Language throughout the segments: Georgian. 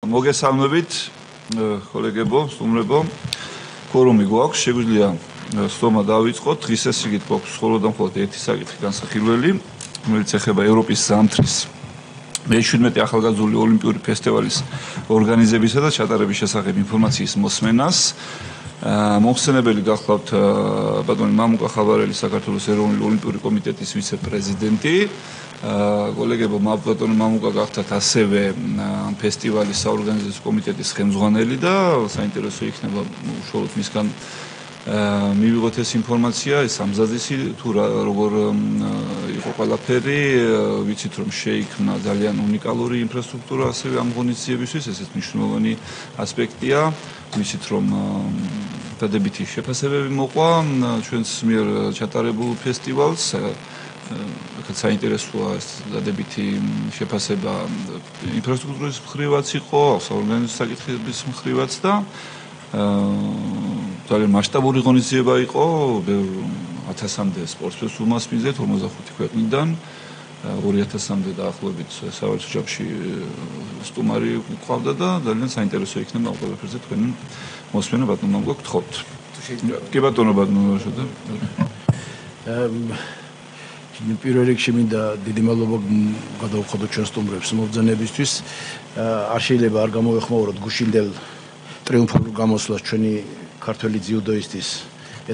მოგესალმებით, კოლეგებო, სტუმრებო. Quorumi გვაქვს, შეგვიძლია სტომა დავიწყოთ. დღის ეს რიგით გვაქვს მხოლოდ და მხოლოდ ერთი საკითხი განსახილველი, რომელიც ეხება ევროპის ზამთრის მე-17 ახალგაზრდული ოლიმპიური ფესტივალის ორგანიზებისა და ჩატარების შესახებ ინფორმაციის მოსმენას. Მოხსენებელი გახლავთ ბატონი მამუკა ხაბარელი, საქართველოს ეროვნული ოლიმპიური კომიტეტის ვიცე-პრეზიდენტი. კოლეგებო, ბატონი მამუკა გახდათ ასევე ფესტივალის საორგანიზაციო კომიტეტის ხელმძღვანელი და საინტერესო იქნება უშუალოდ მისგან მივიღოთ ეს ინფორმაცია, ეს ამზაძისი თუ როგორ იყო ყველაფერი, ვიცით რომ შეიქმნა ძალიან უნიკალური ინფრასტრუქტურა ასევე ამ ღონისძიებისთვის, ესეც მნიშვნელოვანი ასპექტია. ვიცით რომ დადებითი შეფასებები მოყვა ჩვენს მიერ ჩატარებულ ფესტივალს. საინტერესოა ეს დადებითი შეფასება ინფრასტრუქტურის მხრივაც იყო, საორგანიზაციო საკითხების მხრივაც და ძალიან მასშტაბური ღონისძიება იყო, 1000-მდე სპორტსმენს უმასპინძლეთ 55 ქვეყნიდან, 2000-მდე დაახლოებით სავარცხო ჯამში სტუმარი გვყავდა და ძალიან საინტერესო იქნება ამ ყველაფერზე თქვენი მოსმენა ბატონო მამუკა გთხოვთ. კი ბატონო შევდა. პირველ რიგში მინდა დიდი მადლობა გადავხადოთ ჩვენ სტუმრებს მობრძანებისთვის. არ შეიძლება არ გამოვეხმაუროთ გუშინდელ ტრიუმფალურ გამოსვლას ჩვენი ქართველი ძიუდოისტის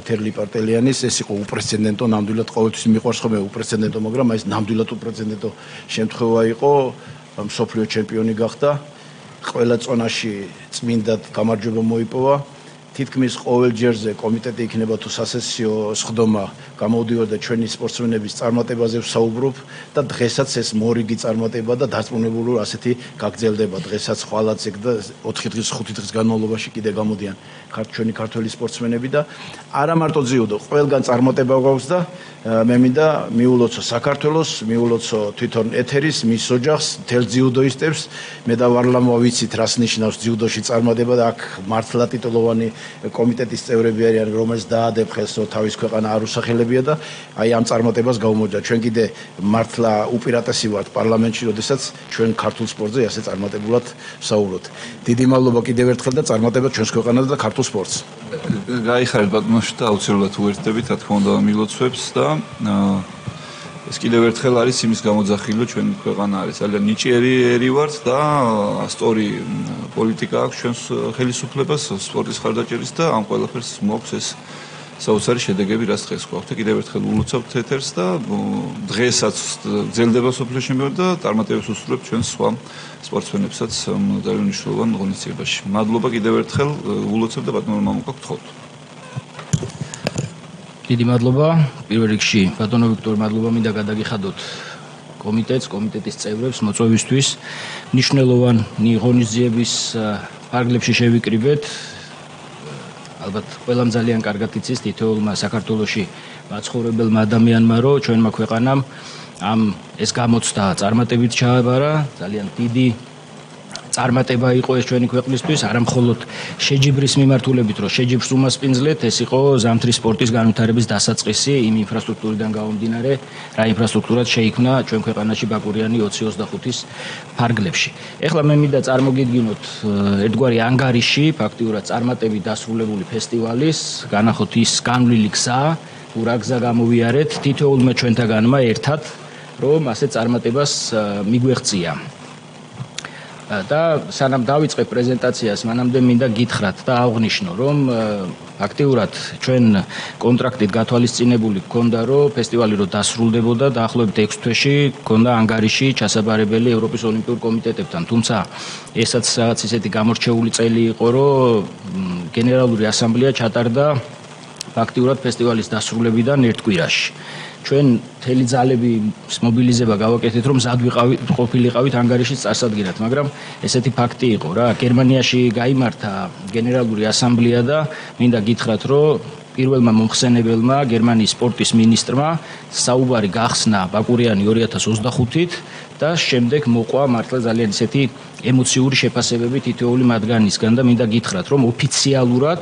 ეთერ ლიპარტელიანის. ეს იყო უპრეცედენტო, ნამდვილად ყოველთვის მიყვარს ხოლმე უპრეცედენტო, მაგრამ ეს ნამდვილად უპრეცედენტო შემთხვევა იყო. მსოფლიო ჩემპიონი გახდა. ყველა წონაში წმინდად გამარჯვება მოიპოვა. თითქმის ყოველ ჯერზე კომიტეტი იქნება თუ სასესიო სხდომა გამოდიოდა ჩვენი სპორტსმენების წარმატებაზე ვსაუბრობ და დღესაც ეს მორიგი წარმატება და დარწმუნებული ასეთი გაგრძელდება დღესაც ხვალაც ეგ და 4 დღის 5 დღის განმავლობაში კიდე გამოდიან ჩვენი ქართველი სპორტსმენები და არა მარტო ძიუდო, ყველგან წარმატება გვაქვს და მე მინდა მიულოცო საქართველოს, მიულოცო თვითონ ეთერის, მის ოჯახს, მთელ ძიუდოისტებს. მე და ვარლამოვა ვიცით რას ნიშნავს ძიუდოში წარმატება და აქ მართლა ტიტულოვანი კომიტეტის წევრები არიან, რომელიც დაადებ ხელს, რომ თავის ქვეყანა არ უსახელებია და აი ამ წარმატებას გაუმოჯდა. ჩვენ კიდე მართლა უპირატესი ვართ პარლამენტში, როდესაც ჩვენ ქართულ სპორტზე ასე წარმატებულად ვსაუბრობთ. დიდი მადლობა კიდევ ერთხელ და წარმატება ჩვენს ქვეყანაზე და ქართულ სპორტს. გაიხარეთ ბატონოში და აუცილებლად უერთდებით, რა თქმა უნდა, მილოცვებს და ეს კიდევ ერთხელ არის იმის გამოძახილი, ჩვენი ქვეყანა არის ძალიან ნიჭიერი ერი ვართ და სწორი პოლიტიკა აქვს ჩვენს ხელისუფლებას სპორტის ხარდაჭერის და ამ ყველაფერს მოაქვს ეს საოცარი შედეგები, რაც დღეს გვაქვს და კიდევ ერთხელ ულოცავთ ეთერს და დღესაც გრძელდება სოფლიო ჩემპიონატი და წარმატებებს უსურვებთ ჩვენს სხვა სპორტსმენებსაც ძალიან მნიშვნელოვან ღონისძიებაში. მადლობა კიდევ ერთხელ ულოცავთ და ბატონო მამუკა გთხოვთ. დიდი მადლობა. პირველ რიგში ბატონო ვიქტორ მადლობა მინდა გადაგიხადოთ კომიტეტს, კომიტეტის წევრებს მოწვევისთვის. მნიშვნელოვანი ღონისძიების ფარგლებში შევიკრიბეთ. ალბათ ყველამ ძალიან კარგად იცის თითოეულმა საქართველოში მაცხოვრებელმა ადამიანმა, რომ ჩვენმა ქვეყანამ ეს გამოცდა წარმატებით ჩააბარა, ძალიან დიდი წარმატება იყო ეს ჩვენი ქვეყნისთვის, არა მხოლოდ შეჯიბრის მიმართულებით, რომ შეჯიბრს უმასპინძლეთ, ეს იყო ზამთრის სპორტის განვითარების დასაწყისი იმ ინფრასტრუქტურიდან გამომდინარე, რა ინფრასტრუქტურაც შეიქმნა ჩვენ ქვეყანაში ბაკურიანი 2025-ის ფარგლებში. ეხლა მე მინდა წარმოგიდგინოთ ერთგვარი ანგარიში, ფაქტიურად წარმატებით დასრულებული ფესტივალის, განახოთ ის განვლილი გზა, თუ რა გზა გამოვიარეთ თითოეულმა ჩვენთაგანმა ერთად, რომ ასე წარმატებას მიგვეღწია. და სანამ დავიწყებ პრეზენტაციას, მანამდე მინდა გითხრათ და აღვნიშნო, რომ ფაქტიურად ჩვენ კონტრაქტით გათვალისწინებული გქონდა, რომ ფესტივალი რო დასრულდებოდა დაახლოებით 6 თვეში გქონდა ანგარიში ჩასაბარებელი ევროპის ოლიმპიურ კომიტეტებთან. თუმცა ესაც რაღაც ისეთი გამორჩეული წელი იყო, რომ გენერალური ასამბლეა ჩატარდა ფაქტიურად ფესტივალის დასრულებიდან ერთ კვირაში. ჩვენ მთელი ძალების მობილიზება გავაკეთეთ, რომ მზად ყოფილიყავით ანგარიშის წარსადგინად, მაგრამ ესეთი ფაქტი იყო რა. გერმანიაში გაიმართა გენერალური ასამბლეა და მინდა გითხრათ, რომ პირველმა მომხსენებელმა გერმანიის სპორტის მინისტრმა საუბარი გახსნა ბაკურიანი 2025-ით და შემდეგ მოყვა მართლა ძალიან ისეთი ემოციური შეფასებები თითოეული მათგანისგან და მინდა გითხრათ, რომ ოფიციალურად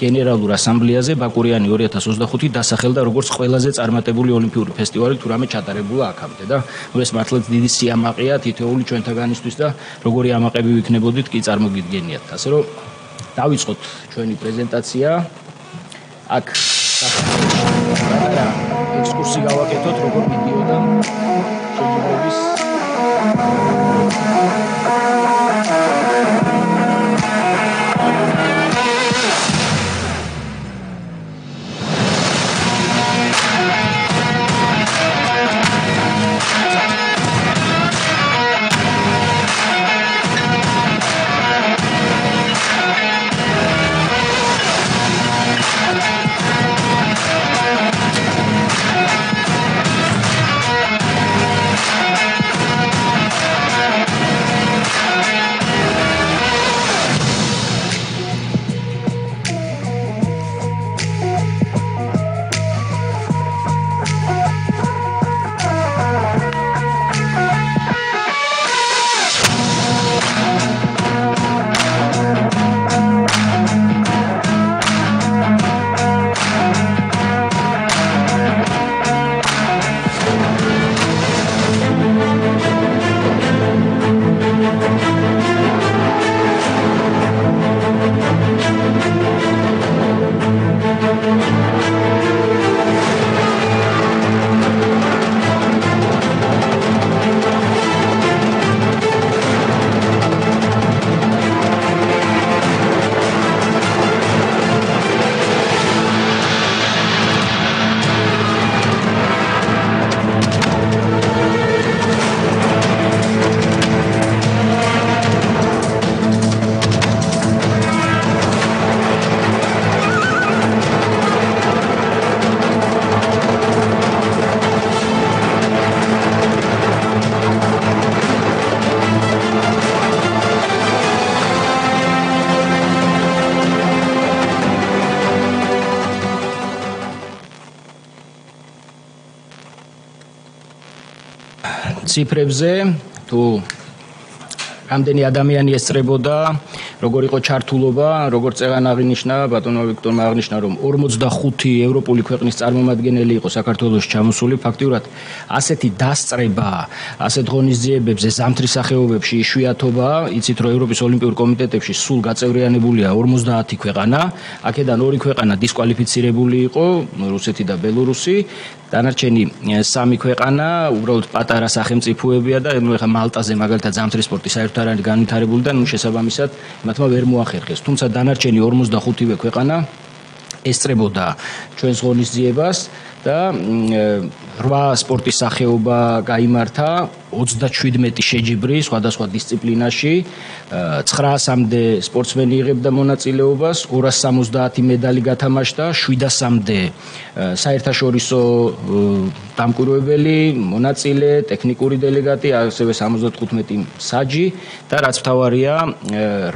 გენერალურ ასამბლეაზე ბაკურიანი 2025 დასახელდა როგორც ყველაზე წარმატებული ოლიმპიური ფესტივალი თუ რამე ჩატარებულა აქამდე და ეს მართლაც დიდი სიამაყეა თითოეული ჩვენთაგანისთვის და როგორი ამაყები ვიქნებოდით კი წარმოგიდგენიათ. ასე რომ დავიწყოთ ჩვენი პრეზენტაცია. აქ ექსკურსი გავაკეთოთ როგორ მიდიოდა შეჯიბრების ციფრებზე თუ რამდენი ადამიანი ესწრებოდა, როგორ იყო ჩართულობა, როგორც წეგან აღინიშნა, ბატონო ვიქტორმა აღნიშნა, რომ 45 ევროპული ქვეყნის წარმომადგენელი იყო საქართველოში ჩამოსული. ფაქტიურად ასეთი დასწრება, ასეთ ღონისძიებებზე, ზამთრის სახეობებში იშვიათობაა. იცით, რომ ევროპის ოლიმპიურ კომიტეტებში სულ გაწევრიანებულია 50 ქვეყანა, აქედან 2 ქვეყანა დისკვალიფიცირებული იყო, რუსეთი და ბელორუსი. დანარჩენი 3 ქვეყანა უბრალოდ პატარა სახელმწიფოებია და ეხლა მალტაზე მაგალითად ზამთრის სპორტი საერთოდ არ არის განვითარებული და შესაბამისად მათმა ვერ მოახერხეს. თუმცა დანარჩენი 45 ქვეყანა ესწრებოდა ჩვენს ღონისძიებას და 8 სპორტის სახეობა გაიმართა 37 შეჯიბრი სხვადასხვა დისციპლინაში, 900-მდე სპორტსმენი იღებდა მონაწილეობას, 270 медали გათამაშდა, 700-მდე საერთაშორისო დამკვირვებელი, მონაწილე, ტექნიკური დელეგატი, ასევე 75 მსაჯი და რაც მთავარია,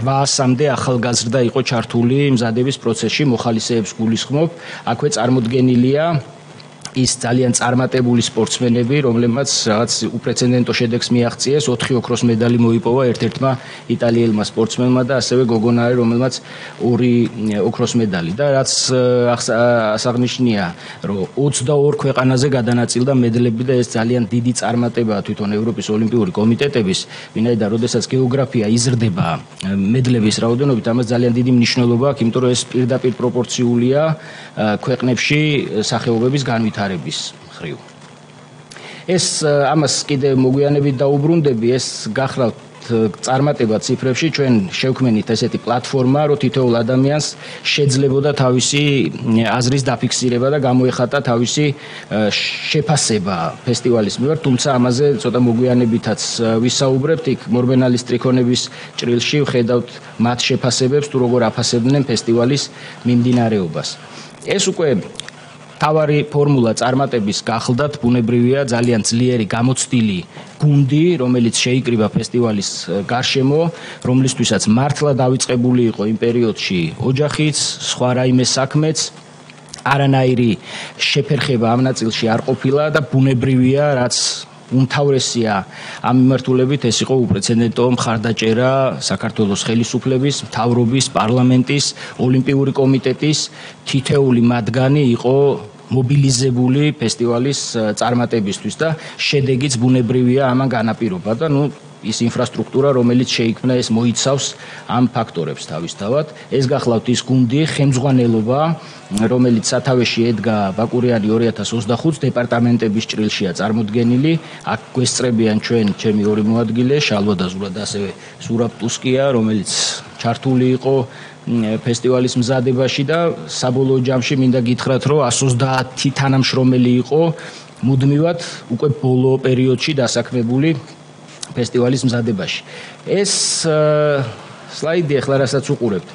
800-მდე ახალგაზრდა იყო ჩართული მზადების პროცესში, მოხალისეებს გულისხმობ, აქვე წარმოდგენილია ის ძალიან წარმატებული სპორტსმენები, რომლებმაც რაღაც უპრეცედენტო შედეგს მიაღწიეს, 4 ოქროს медали მოიპოვა ერთ-ერთმა იტალიელმა სპორტსმენმა და ასევე გოგონა, რომელმაც 2 ოქროს медали და რაც აღსანიშნია, რომ 22 ქვეყანაზე გადანაწილდა მედლები და ეს ძალიან დიდი წარმატებაა თვითონ ევროპის ოლიმპიური კომიტეტების, ვინაიდან როდესაც გეოგრაფია იზრდება მედლების რაოდენობით, ამას ძალიან დიდი მნიშვნელობა აქვს, იმიტომ რომ ეს პირდაპირ პროპორციულია ქვეყნებში სახეობების განვითარების მხრივ. ეს ამას კიდე მოგვიანებით დაუბრუნდები, ეს გახლავთ წარმატება ციფრებში, ჩვენ შევქმნით ესეთი პლატფორმა, რომ თითოეულ ადამიანს შეძლებოდა თავისი აზრის დაფიქსირება და გამოეხატა თავისი შეფასება ფესტივალის მიმართ, თუმცა ამაზე ცოტა მოგვიანებითაც ვისაუბრებთ, იქ მორბენალის ტრიქონების ჭრილში ვხედავთ მათ შეფასებებს, თუ როგორ აფასებდნენ ფესტივალის მიმდინარეობას. ეს უკვე თავარი ფორმულა წარმატების გახლდათ ბუნებრივია ძალიან ძლიერი გამოცდილი გუნდი, რომელიც შეიკრიბა ფესტივალის გარშემო, რომლისთვისაც მართლა დავიწყებული იყო იმ პერიოდში ოჯახიც, სხვა რაიმე საქმეც, არანაირი შეფერხება ამ ნაწილში არ ყოფილა და ბუნებრივია, რაც უმთავრესია ამ მიმართულებით ეს იყო უპრეცედენტო მხარდაჭერა საქართველოს ხელისუფლების, მთავრობის, პარლამენტის, ოლიმპიური კომიტეტის თითეული მათგანი იყო მობილიზებული ფესტივალის წარმატებისთვის და შედეგიც ბუნებრივია ამან განაპირობა და ის ინფრასტრუქტურა, რომელიც შეიქმნა, ეს მოიცავს ამ ფაქტორებს თავისთავად. ეს გახლავთ ის გუნდი, ხელმძღვანელობა, რომელიც სათავეში ედგა ბაკურიანი 2025 დეპარტამენტების ჭრილშია წარმოდგენილი. აქ გვესწრებიან ჩემი ორი მოადგილე, შალვა და ზურა და ასევე ზურაბ ტუსკია, რომელიც ჩართული იყო ფესტივალის მზადებაში და საბოლოო ჯამში მინდა გითხრათ, რომ 130 თანამშრომელი იყო მუდმივად უკვე ბოლო პერიოდში დასაქმებული ფესტივალის მზადებაში. ეს სლაიდი ახლა რასაც უყურებთ,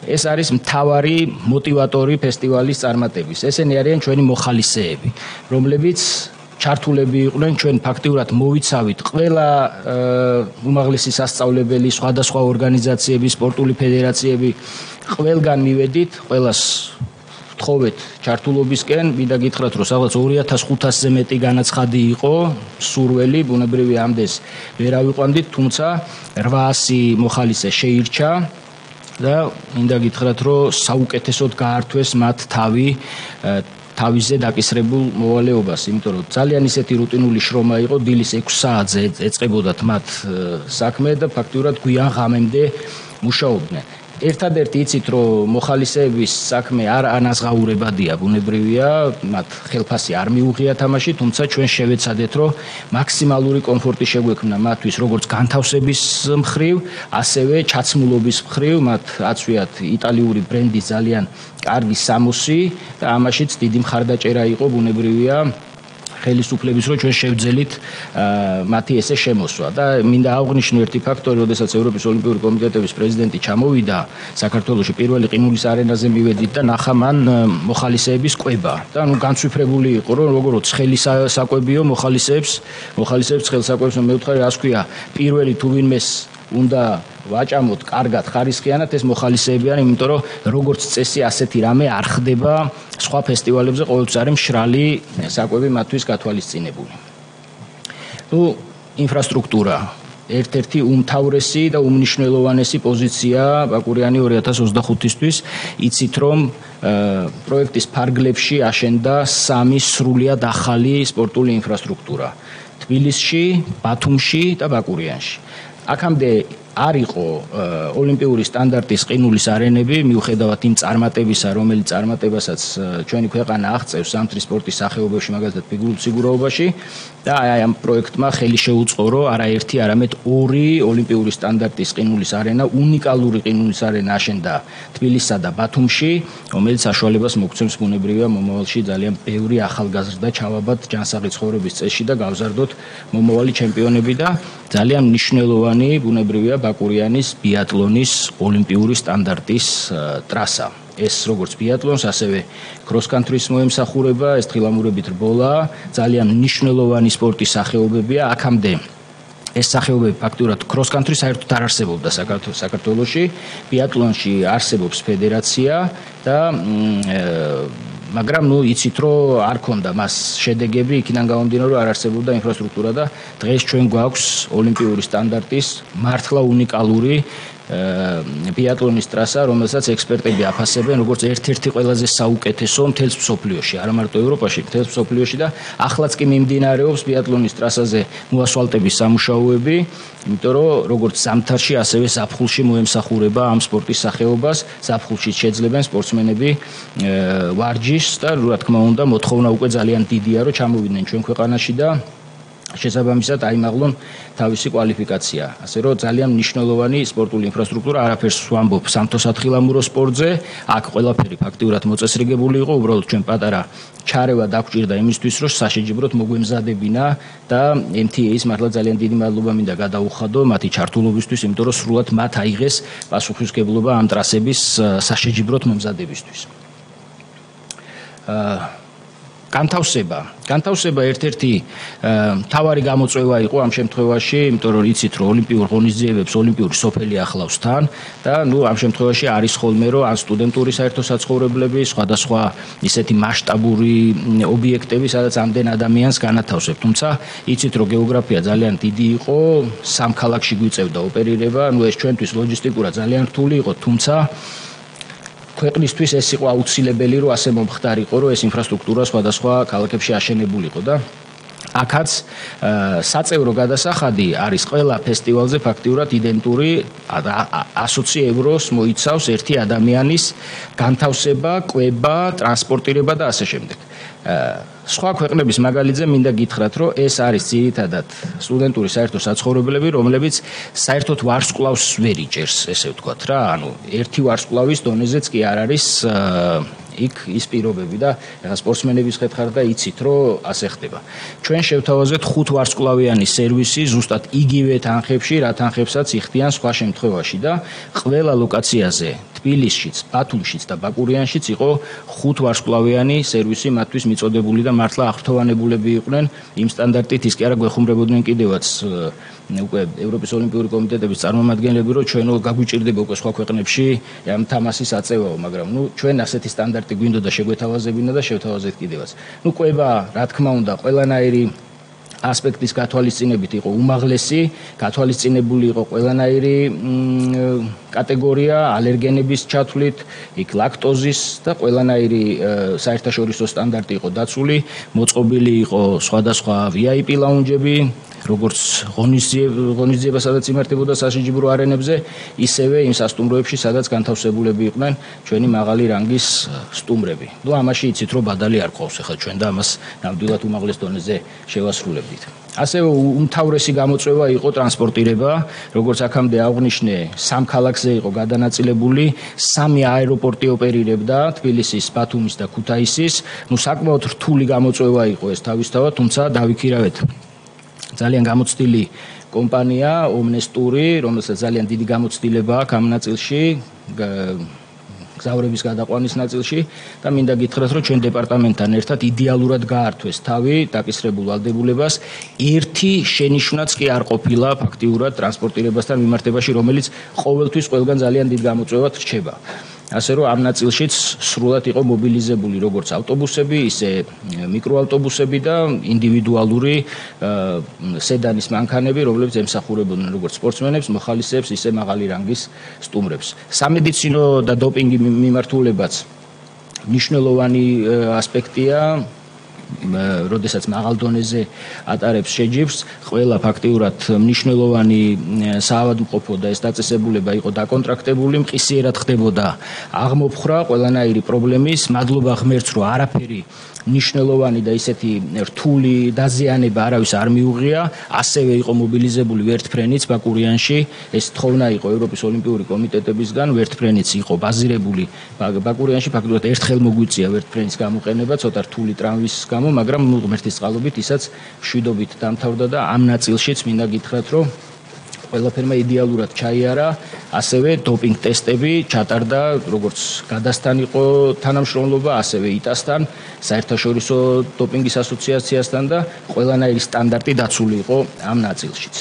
ეს არის მთავარი მოტივატორი ფესტივალის წარმატების. ესენი არიან ჩვენი მოხალისეები, რომლებიც ჩართულები იყვნენ, ჩვენ ფაქტიურად მოვიცავით ყველა უმაღლესი სასწავლებელი, სხვადასხვა ორგანიზაციები, სპორტული ფედერაციები, ყველგან მივედით, ყველას ვთხოვეთ ჩართულობისკენ, მინდა გითხრათ, რომ სადღაც 2500-ზე მეტი განაცხადი იყო, სურველი, ბუნებრივია ამდენს ვერ ავიყვანდით, თუმცა 800 მოხალისე შეირჩა და მინდა გითხრათ, რომ საუკეთესოდ გაართვეს მათ თავისზე დაკისრებულ მოვალეობას, იმიტომ რომ ძალიან ისეთი რუტინული შრომა იყო, დილის 6 საათზე ეწყებოდათ მათ საქმე და ფაქტიურად გვიან ღამემდე მუშაობდნენ. ერთადერთი იცით, რომ მოხალისეების საქმე არ ანაზღაურებადია, ბუნებრივია, მათ ხელფასი არ მიუღია თამაში, თუმცა ჩვენ შევეცადეთ, რომ მაქსიმალური კომფორტი შეგვექმნა მათთვის, როგორც განთავსების მხრივ, ასევე ჩაცმულობის მხრივ, მათ აწვიათ იტალიური ბრენდის ძალიან კარგი სამოსი და ამაშიც დიდი მხარდაჭერა იყო, ბუნებრივია, ხელისუფლების, რომ ჩვენ შევძელით მათი ესე შემოსვა და მინდა აღვნიშნო ერთი ფაქტორი, როდესაც ევროპის ოლიმპიური კომიტეტების პრეზიდენტი ჩამოვიდა საქართველოში პირველი ყინულის არენაზე მივედით და ნახა მან მოხალისეების კვება და განცვიფრებული იყო, რომ როგორ ცხელი საკვებიო მოხალისეებს ცხელსაკვებს მე ვთხარი, რას ქვია, პირველი თუ ვინმეს უნდა ვაჭამოთ კარგად ხარისხიანად ეს მოხალისეები არის, იმიტომ რომ როგორც წესი ასეთი რამე არ ხდება სხვა ფესტივალებზე, ყოველთვის არის მშრალი საკვები მათთვის გათვალისწინებული. ინფრასტრუქტურა ერთ-ერთი უმთავრესი და უმნიშვნელოვანესი პოზიცია ბაკურიანი 2025-ისთვის. იცით, რომ პროექტის ფარგლებში აშენდა 3 სრულიად ახალი სპორტული ინფრასტრუქტურა. თბილისში, ბათუმში და ბაკურიანში. აქამდე არ იყო ოლიმპიური სტანდარტის ყინულის არენები, მიუხედავად იმ წარმატებისა, რომელიც წარმატებასაც ჩვენი ქვეყანა აღწევს სამთრის სპორტის სახეობებში, მაგალითად ფიგურულ სიგურაობაში და აი ამ პროექტმა ხელი შეუწყო, რომ არაერთი, არამედ 2 ოლიმპიური სტანდარტის ყინულის არენა, უნიკალური ყინულის არენა აშენდა თბილისსა და ბათუმში, რომელიც საშუალებას მოგცემს ბუნებრივია მომავალში ძალიან ბევრი ახალგაზრდა ჩავაბად ჯანსაღი ცხოვრების წესში და გავზარდოთ მომავალი ჩემპიონები და ძალიან მნიშვნელოვანი ბუნებრივია ბაკურიანის ბიატლონის ოლიმპიური სტანდარტის ტრასა. ეს როგორც ბიატლონს, ასევე კროს-კანტრის მოემსახურება, ეს თხილამურებით რბოლა, ძალიან მნიშვნელოვანი სპორტის სახეობებია. აქამდე ეს სახეობები ფაქტურად კროს-კანტრი საერთოდ არ არსებობდა საქართველოში. ბიატლონში არსებობს ფედერაცია და მაგრამ იცით, რომ არ ქონდა მას შედეგები, იქიდან გამომდინარე, რომ არ არსებობდა ინფრასტრუქტურა და დღეს ჩვენ გვაქვს ოლიმპიური სტანდარტის მართლა უნიკალური ბიატლონის ტრასა, რომელსაც ექსპერტები აფასებენ როგორც ერთ-ერთი ყველაზე საუკეთესო მთელს მსოფლიოში, არა მარტო ევროპაში, მთელს მსოფლიოში და ახლაც კი მიმდინარეობს ბიატლონის ტრასაზე მოასფალტების სამუშაოები, იმიტომ რომ როგორც ზამთარში, ასევე ზაფხულში მოემსახურება ამ სპორტის სახეობას, ზაფხულში შეძლებენ სპორტსმენები ვარჯიშს და რა თქმა უნდა, მოთხოვნა უკვე ძალიან დიდია, რომ ჩამოვიდნენ ჩვენ ქვეყანაში და შესაბამისად აიმაღლონ თავისი კვალიფიკაცია. ასე რომ ძალიან მნიშვნელოვანი სპორტული ინფრასტრუქტურა, არაფერს ვამბობ სამთო-სათხილამურო სპორტზე, აქ ყველაფერი ფაქტიურად მოწესრიგებული იყო, უბრალოდ ჩვენ პატარა ჩარევა დაგვჭირდა იმისთვის, რომ საშეჯიბროდ მოგვემზადებინა და MTA-ის მართლა ძალიან დიდი მადლობა მინდა გადაუხადო მათი ჩართულობისთვის, იმიტომ რომ სრულად მათ აიღეს პასუხისმგებლობა ამ ტრასების საშეჯიბროდ მომზადებისთვის. განთავსება ერთ-ერთი მთავარი გამოწვევა იყო ამ შემთხვევაში, იმიტომ რომ იცით რომ ოლიმპიურ ღონისძიებებს ოლიმპიური სოფელი ახლავს თან და ამ შემთხვევაში არის ხოლმე რომ ან სტუდენტური საერთო საცხოვრებლები, სხვადასხვა ისეთი მასშტაბური ობიექტები, სადაც ამდენ ადამიანს განათავსებ. თუმცა იცით რომ გეოგრაფია ძალიან დიდი იყო, სამ ქალაქში გვიწევდა ოპერირება, ეს ჩვენთვის ლოჯისტიკურად ძალიან რთული იყო, თუმცა ქვეყნისთვის ეს იყო აუცილებელი, რომ ასე მომხდარიყო, რომ ეს ინფრასტრუქტურა სხვადასხვა ქალაქებში აშენებულიყო და აქაც საწევრო გადასახადი არის ყველა ფესტივალზე ფაქტიურად იდენტური 100 ევროს მოიცავს ერთი ადამიანის განთავსება, კვება, ტრანსპორტირება და ასე შემდეგ. სხვა ქვეყნების მაგალითზე მინდა გითხრათ, რომ ეს არის ძირითადად სტუდენტური საერთო საცხოვრებლები, რომლებიც საერთოდ ვარსკვლავს ვერ იჭერს, ესე ვთქვათ რა, ანუ ერთი ვარსკვლავის დონეზეც კი არ არის იქ ის პირობები და ეხლა სპორტსმენების ხეთქარ და იცით რომ ასე ხდება. ჩვენ შევთავაზეთ 5 ვარსკვლავიანი სერვისი ზუსტად იგივე თანხებში, რა თანხებსაც იხდიან სხვა შემთხვევაში და ყველა ლოკაციაზე თბილისშიც, ბათუმშიც და ბაკურიანშიც იყო 5 ვარსკვლავიანი სერვისი მათთვის მიწოდებული და მართლა აღფრთოვანებულები იყვნენ იმ სტანდარტით, ის კი არა გვეხუმრებოდნენ კიდევაც უკვე ევროპის ოლიმპიური კომიტეტების წარმომადგენლები, რომ ჩვენო გაგვიჭირდება უკვე სხვა ქვეყნებში ამ თამაშის აწევაო, მაგრამ ჩვენ ასეთი სტანდარტი გვინდოდა შეგვეთავაზებინა და შევთავაზეთ კიდევაც. კვება, რა თქმა უნდა, ყველანაირი ასპექტის გათვალისწინებით იყო უმაღლესი, გათვალისწინებული იყო ყველანაირი კატეგორია ალერგენების ჩათვლით, იქ ლაქტოზის და ყველანაირი საერთაშორისო სტანდარტი იყო დაცული, მოწყობილი იყო სხვადასხვა VIP ლაუნჯები, როგორც ღონისძიება, სადაც იმართებოდა სასიჯიბრო არენებზე, ისევე იმ სასტუმროებში, სადაც განთავსებულები იყვნენ ჩვენი მაღალი რანგის სტუმრები. ამაში იცით რომ ბადალი არ ყავს, ახლა ჩვენ და ამას ნამდვილად უმაღლეს დონეზე შევასრულებდით. ასევე უმთავრესი გამოწვევა იყო ტრანსპორტირება, როგორც აქამდე აღვნიშნე, 3 ქალაქზე იყო გადანაწილებული, 3 აეროპორტი ოპერირებდა, თბილისის, ბათუმის და ქუთაისის. საკმაოდ რთული გამოწვევა იყო ეს თავისთავად, თუმცა დავიქირავეთ ძალიან გამოცდილი კომპანია ომნესტური, რომელსაც ძალიან დიდი გამოცდილება აქვს ამ ნაწილში, გზავრების გადაყვანის ნაწილში და მინდა გითხრათ, რომ ჩვენ დეპარტამენტთან ერთად იდეალურად გაართვეს თავი დაკისრებულ ვალდებულებას. ერთი შენიშვნაც კი არ ყოფილა ფაქტიურად ტრანსპორტირებასთან მიმართებაში, რომელიც ყოველთვის ყველგან ძალიან დიდ გამოწვევად რჩება. ასე რომ ამ ნაწილშიც სრულად იყო მობილიზებული როგორც ავტობუსები, ისე მიკროავტობუსები და ინდივიდუალური სედანის მანქანები, რომლებიც ემსახურებოდნენ როგორც სპორტსმენებს, მოხალისეებს, ისე მაღალი რანგის სტუმრებს. სამედიცინო და დოპინგი მიმართულებაც მნიშვნელოვანი ასპექტია, როდესაც მაღალ დონეზე ატარებს შეჯიბრს, ყველა ფაქტიურად მნიშვნელოვანი საავადმყოფო და ეს დაწესებულება იყო დაკონტრაქტებული, მყისიერად ხდებოდა აღმოფხრა ყველანაირი პრობლემის, მადლობა ღმერთს, რომ არაფერი ნიშნულოვანი და ისეთი რთული დაზიანება არავის არ მიუღია, ასევე იყო მობილიზებული ვერტფრენიც ბაკურიანში, ეს თხოვნა იყო ევროპის ოლიმპიური კომიტეტებისგან, ვერტფრენიც იყო ბაზირებული ბაკურიანში, ფაქტობრივად ერთხელ მოგვიწია ვერტფრენის გამოყენება, ცოტა რთული ტრამვის გამო, მაგრამ ღმერთის წყალობით ისაც მშვიდობით დამთავრდა და ამ ნაწილშიც მინდა გითხრათ, რომ ყველაფერმა იდეალურად ჩაიარა, ასევე დოპინგ ტესტები ჩატარდა, როგორც გადასთან იყო თანამშრომლობა, ასევე იტასთან, საერთაშორისო დოპინგის ასოციაციასთან და ყველანაირი სტანდარტი დაცული იყო ამ ნაწილშიც.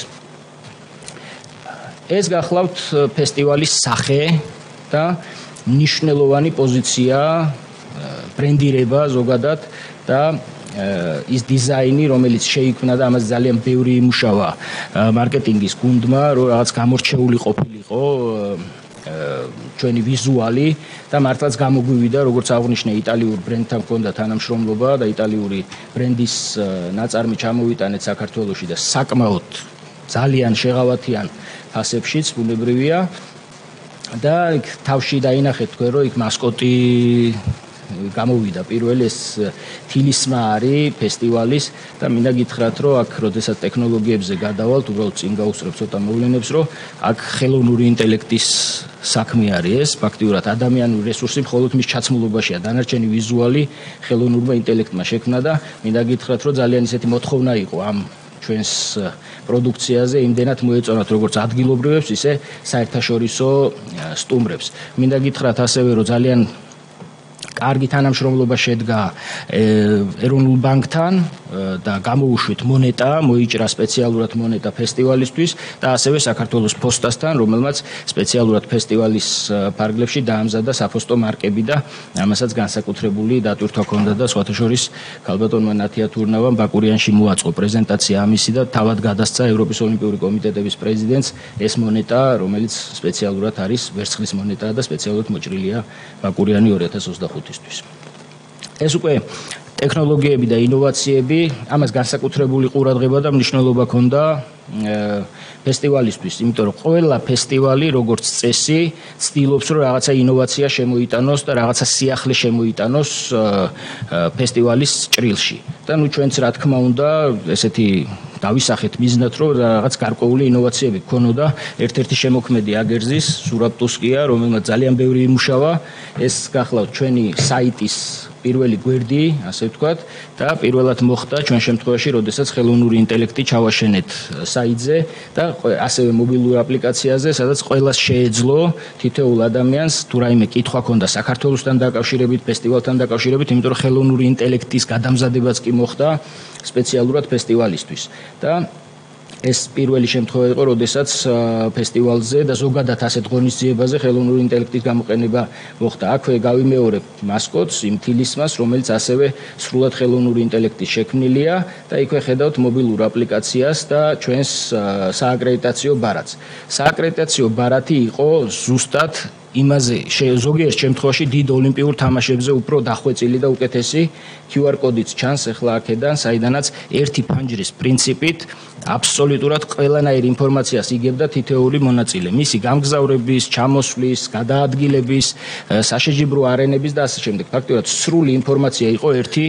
ეს გახლავთ ფესტივალის სახე და მნიშვნელოვანი პოზიცია, ბრენდირება ზოგადად და ის დიზაინი, რომელიც შეიქმნა და ამას ძალიან ბევრი იმუშავა მარკეტინგის გუნდმა, რომ რაღაც გამორჩეული ყოფილიყო ჩვენი ვიზუალი და მართლაც გამოგვივიდა, როგორც აღვნიშნე, იტალიურ ბრენდთან ჰქონდა თანამშრომლობა და იტალიური ბრენდის ნაწარმი ჩამოვიტანეთ საქართველოში და საკმაოდ ძალიან შეღავათიან ფასებშიც ბუნებრივია და იქ თავში დაინახეთ თქვენ, რომ იქ მასკოტი გამოვიდა პირველ ეს თილისმა არის ფესტივალის და მინდა გითხრათ, რომ აქ როდესაც ტექნოლოგიებზე გადავალთ, უბრალოდ წინ გაუსწრებთ ცოტა მოვლენებს, რომ აქ ხელოვნური ინტელექტის საქმე არის ეს, ფაქტიურად ადამიანური რესურსი მხოლოდ მის ჩაცმულობაშია, დანარჩენი ვიზუალი ხელოვნურმა ინტელექტმა შექმნა და მინდა გითხრათ, რომ ძალიან ისეთი მოთხოვნა იყო ამ ჩვენს პროდუქციაზე, იმდენად მოეწონათ როგორც ადგილობრივებს, ისე საერთაშორისო სტუმრებს. მინდა გითხრათ ასევე, რომ ძალიან კარგი თანამშრომლობა შედგა ეროვნულ ბანკთან და გამოუშვით მონეტა, მოიჭრა სპეციალურად მონეტა ფესტივალისთვის და ასევე საქართველოს ფოსტასთან, რომელმაც სპეციალურად ფესტივალის ფარგლებში დაამზადა საფოსტო მარკები და ამასაც განსაკუთრებული დატვირთვა ჰქონდა და სხვათა შორის ქალბატონმა ნათია თურნავამ ბაკურიანში მოაწყო პრეზენტაცია ამისი და თავად გადასცა ევროპის ოლიმპიური კომიტეტების პრეზიდენტს ეს მონეტა, რომელიც სპეციალურად არის ვერცხლის მონეტაა და სპეციალურად მოჭრილია ბაკურიანი 2025-ისთვის. ეს უკვე ტექნოლოგიები და ინოვაციები, ამას განსაკუთრებული ყურადღება და მნიშვნელობა ჰქონდა ფესტივალისთვის, იმიტომ რომ ყველა ფესტივალი როგორც წესი ცდილობს რომ რაღაცა ინოვაცია შემოიტანოს და რაღაცა სიახლე შემოიტანოს ფესტივალის ჭრილში. და ნუ ჩვენც რა თქმა უნდა ესეთი დავისახეთ მიზნად რომ რაღაც გარკვეული ინოვაციები გქონოდა. ერთ-ერთი შემოქმედი აგერძის ზურაბ ტუსკია, რომელმაც ძალიან ბევრი იმუშავა, ეს გახლავთ ჩვენი საიტის პირველი გვერდი, ასე ვთქვათ, და პირველად მოხდა ჩვენ შემთხვევაში, როდესაც ხელოვნური ინტელექტი ჩავაშენეთ საიტზე და ასევე მობილურ აპლიკაციაზე, სადაც ყველას შეეძლო თითოეულ ადამიანს თუ რაიმე კითხვა ქონდა საქართველოსთან დაკავშირებით, ფესტივალთან დაკავშირებით, იმიტომ რომ ხელოვნური ინტელექტის გადამზადებაც კი მოხდა სპეციალურად ფესტივალისთვის. და ეს პირველი შემთხვევა იყო, როდესაც ფესტივალზე და ზოგადად ასეთ ღონისძიებაზე ხელოვნური ინტელექტის გამოყენება მოხდა. აქვე გავიმეორებ მასკოტს, იმ თილისმას, რომელიც ასევე სრულად ხელოვნური ინტელექტის შექმნილია და იქვე ხედავთ მობილურ აპლიკაციას და ჩვენს სააკრედიტაციო ბარათს. სააკრედიტაციო ბარათი იყო ზუსტად იმაზე ზოგიერთ შემთხვევაში დიდ ოლიმპიურ თამაშებზე უფრო დახვეწილი და უკეთესი QR კოდიც ჩანს ახლა აქედან, საიდანაც ერთი ფანჯრის პრინციპით აბსოლუტურად ყველანაირ ინფორმაციას იგებდა თითოეული მონაწილე. მისი გამგზავრების, ჩამოსვლის, გადაადგილების, საშეჯიბრო არენების და ასე შემდეგ. ფაქტობრივად სრული ინფორმაცია იყო ერთი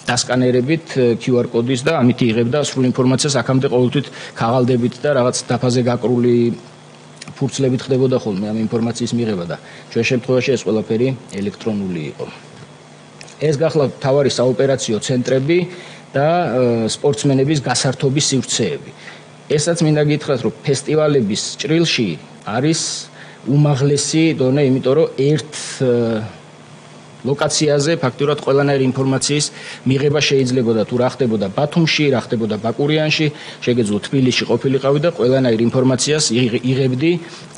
დასკანერებით QR კოდის და ამით იღებდა სრულ ინფორმაციას აქამდე ყოველთვის ქაღალდებით და რაღაც დაფაზე გაკრული ფურცლებით ხდებოდა ხოლმე ამ ინფორმაციის მიღება და ჩვენ შემთხვევაში ეს ყველაფერი ელექტრონული იყო. ეს გახლავთ მთავარი საოპერაციო ცენტრები და სპორტსმენების გასართობის სივრცეები. ესაც მინდა გითხრათ, რომ ფესტივალების ჭრილში არის უმაღლესი დონე, იმიტომ რომ ერთ ლოკაციაზე ფაქტურად ყველანაირი ინფორმაციის მიღება შეიძლებოდა თუ რა ხდებოდა ბათუმში, რა ხდებოდა ბაკურიანში, შეგეძლო თბილისში ყოფილიყავი და ყველანაირ ინფორმაციას იღებდი,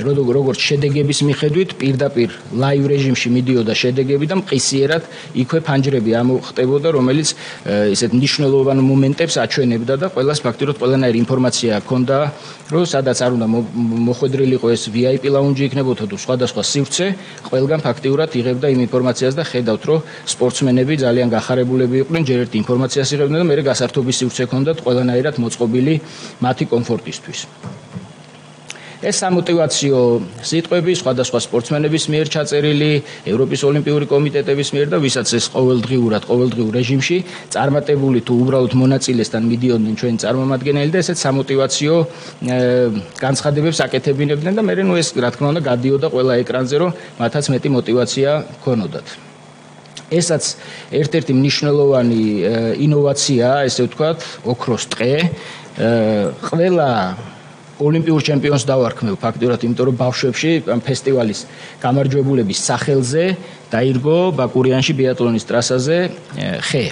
როგორც შედეგების მიხედვით, პირდაპირ ლაივ რეჟიმში მიდიოდა შედეგები და მყისიერად იქვე ფანჯრები ამოხტებოდა, რომელიც ისეთ მნიშვნელოვან მომენტებს აჩვენებდა და ყველას ფაქტურად ყველანაირი ინფორმაცია ჰქონდა, რომ სადაც არ უნდა მოხვედრილიყო ეს VIP ლაუნჯი იქნებოდა თუ სხვადასხვა სივრცე, ყველგან ფაქტურად იღებდა იმ ინფორმაციას და ხედავთ, რომ სპორტსმენები ძალიან გახარებულები იყვნენ, ჯერ ერთი ინფორმაციას იღებდნენ და მერე გასართობის სივრცე ჰქონდათ ყველანაირად მოწყობილი მათი კომფორტისთვის. ეს სამოტივაციო სიტყვები სხვადასხვა სპორტსმენების მიერ ჩაწერილი, ევროპის ოლიმპიური კომიტეტების მიერ და ვისაც ეს ყოველდღიურ რეჟიმში წარმატებული თუ უბრალოდ მონაწილესთან მიდიოდნენ ჩვენი წარმომადგენელი და ესეც სამოტივაციო განცხადებებს აკეთებინებდნენ და მერე ეს რა თქმა უნდა გადიოდა ყველა ეკრანზე, რომ მათაც მეტი мотиваცია ქონოდათ. ესაც ერთ-ერთი მნიშვნელოვანი ინოვაციაა, ესე ვთქვათ, ოქროს ტყე. ყველა ოლიმპიურ ჩემპიონს დავარქმევ ფაქტურად, იმიტომ რომ ბავშვებში ამ ფესტივალის გამარჯვებულების სახელზე დაირგო ბაკურიანში ბიატლონის ტრასაზე ხე.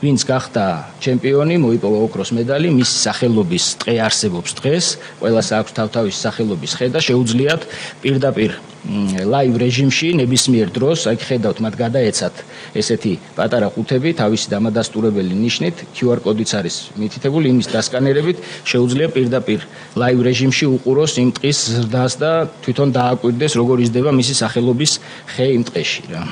ვინც გახდა ჩემპიონი, მოიპოვა ოქროს медаლი, მისი სახელობის ტყე არსებობს დღეს, ყველას აქვს თავთავის სახელობის ხე და შეუძლიათ პირდაპირ ლაივ რეჟიმში ნებისმიერ დროს, აი ხედავთ, მათ გადაეცათ ესეთი პატარა ყუთები, თავისი დამადასტურებელი ნიშნით, QR კოდიც არის მითითებული, იმის დასკანერებით შეუძლია პირდაპირ ლაივ რეჟიმში უყუროს იმ ტყის ზრდას და თვითონ დააკვირდეს, როგორ იზრდება მისი სახელობის ხე იმ ტყეში რა.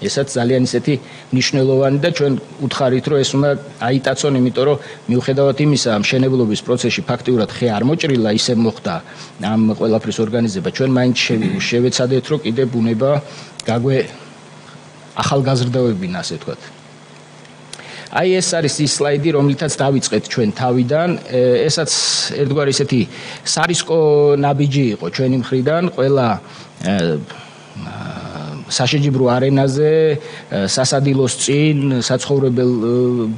ესაც ძალიან ისეთი მნიშვნელოვანი და ჩვენ უთხარით, რომ ეს უნდა აიტაცონ, იმიტომ რომ მიუხედავად იმისა, მშენებლობის პროცესში ფაქტიურად ხე არ მოჭრილა, ისე მოხდა ამ ყველაფრის ორგანიზება. ჩვენ მაინც შევეცადეთ, რომ კიდე ბუნება გაგვე ახალგაზრდოვებინა, ასე ვთქვათ. აი ეს არის ის სლაიდი, რომლითაც დავიწყეთ ჩვენ თავიდან. ესაც ერთგვარი ისეთი სარისკო ნაბიჯი იყო ჩვენი მხრიდან, ყველა საშეჯიბრო არენაზე, სასადილოს წინ, საცხოვრებელ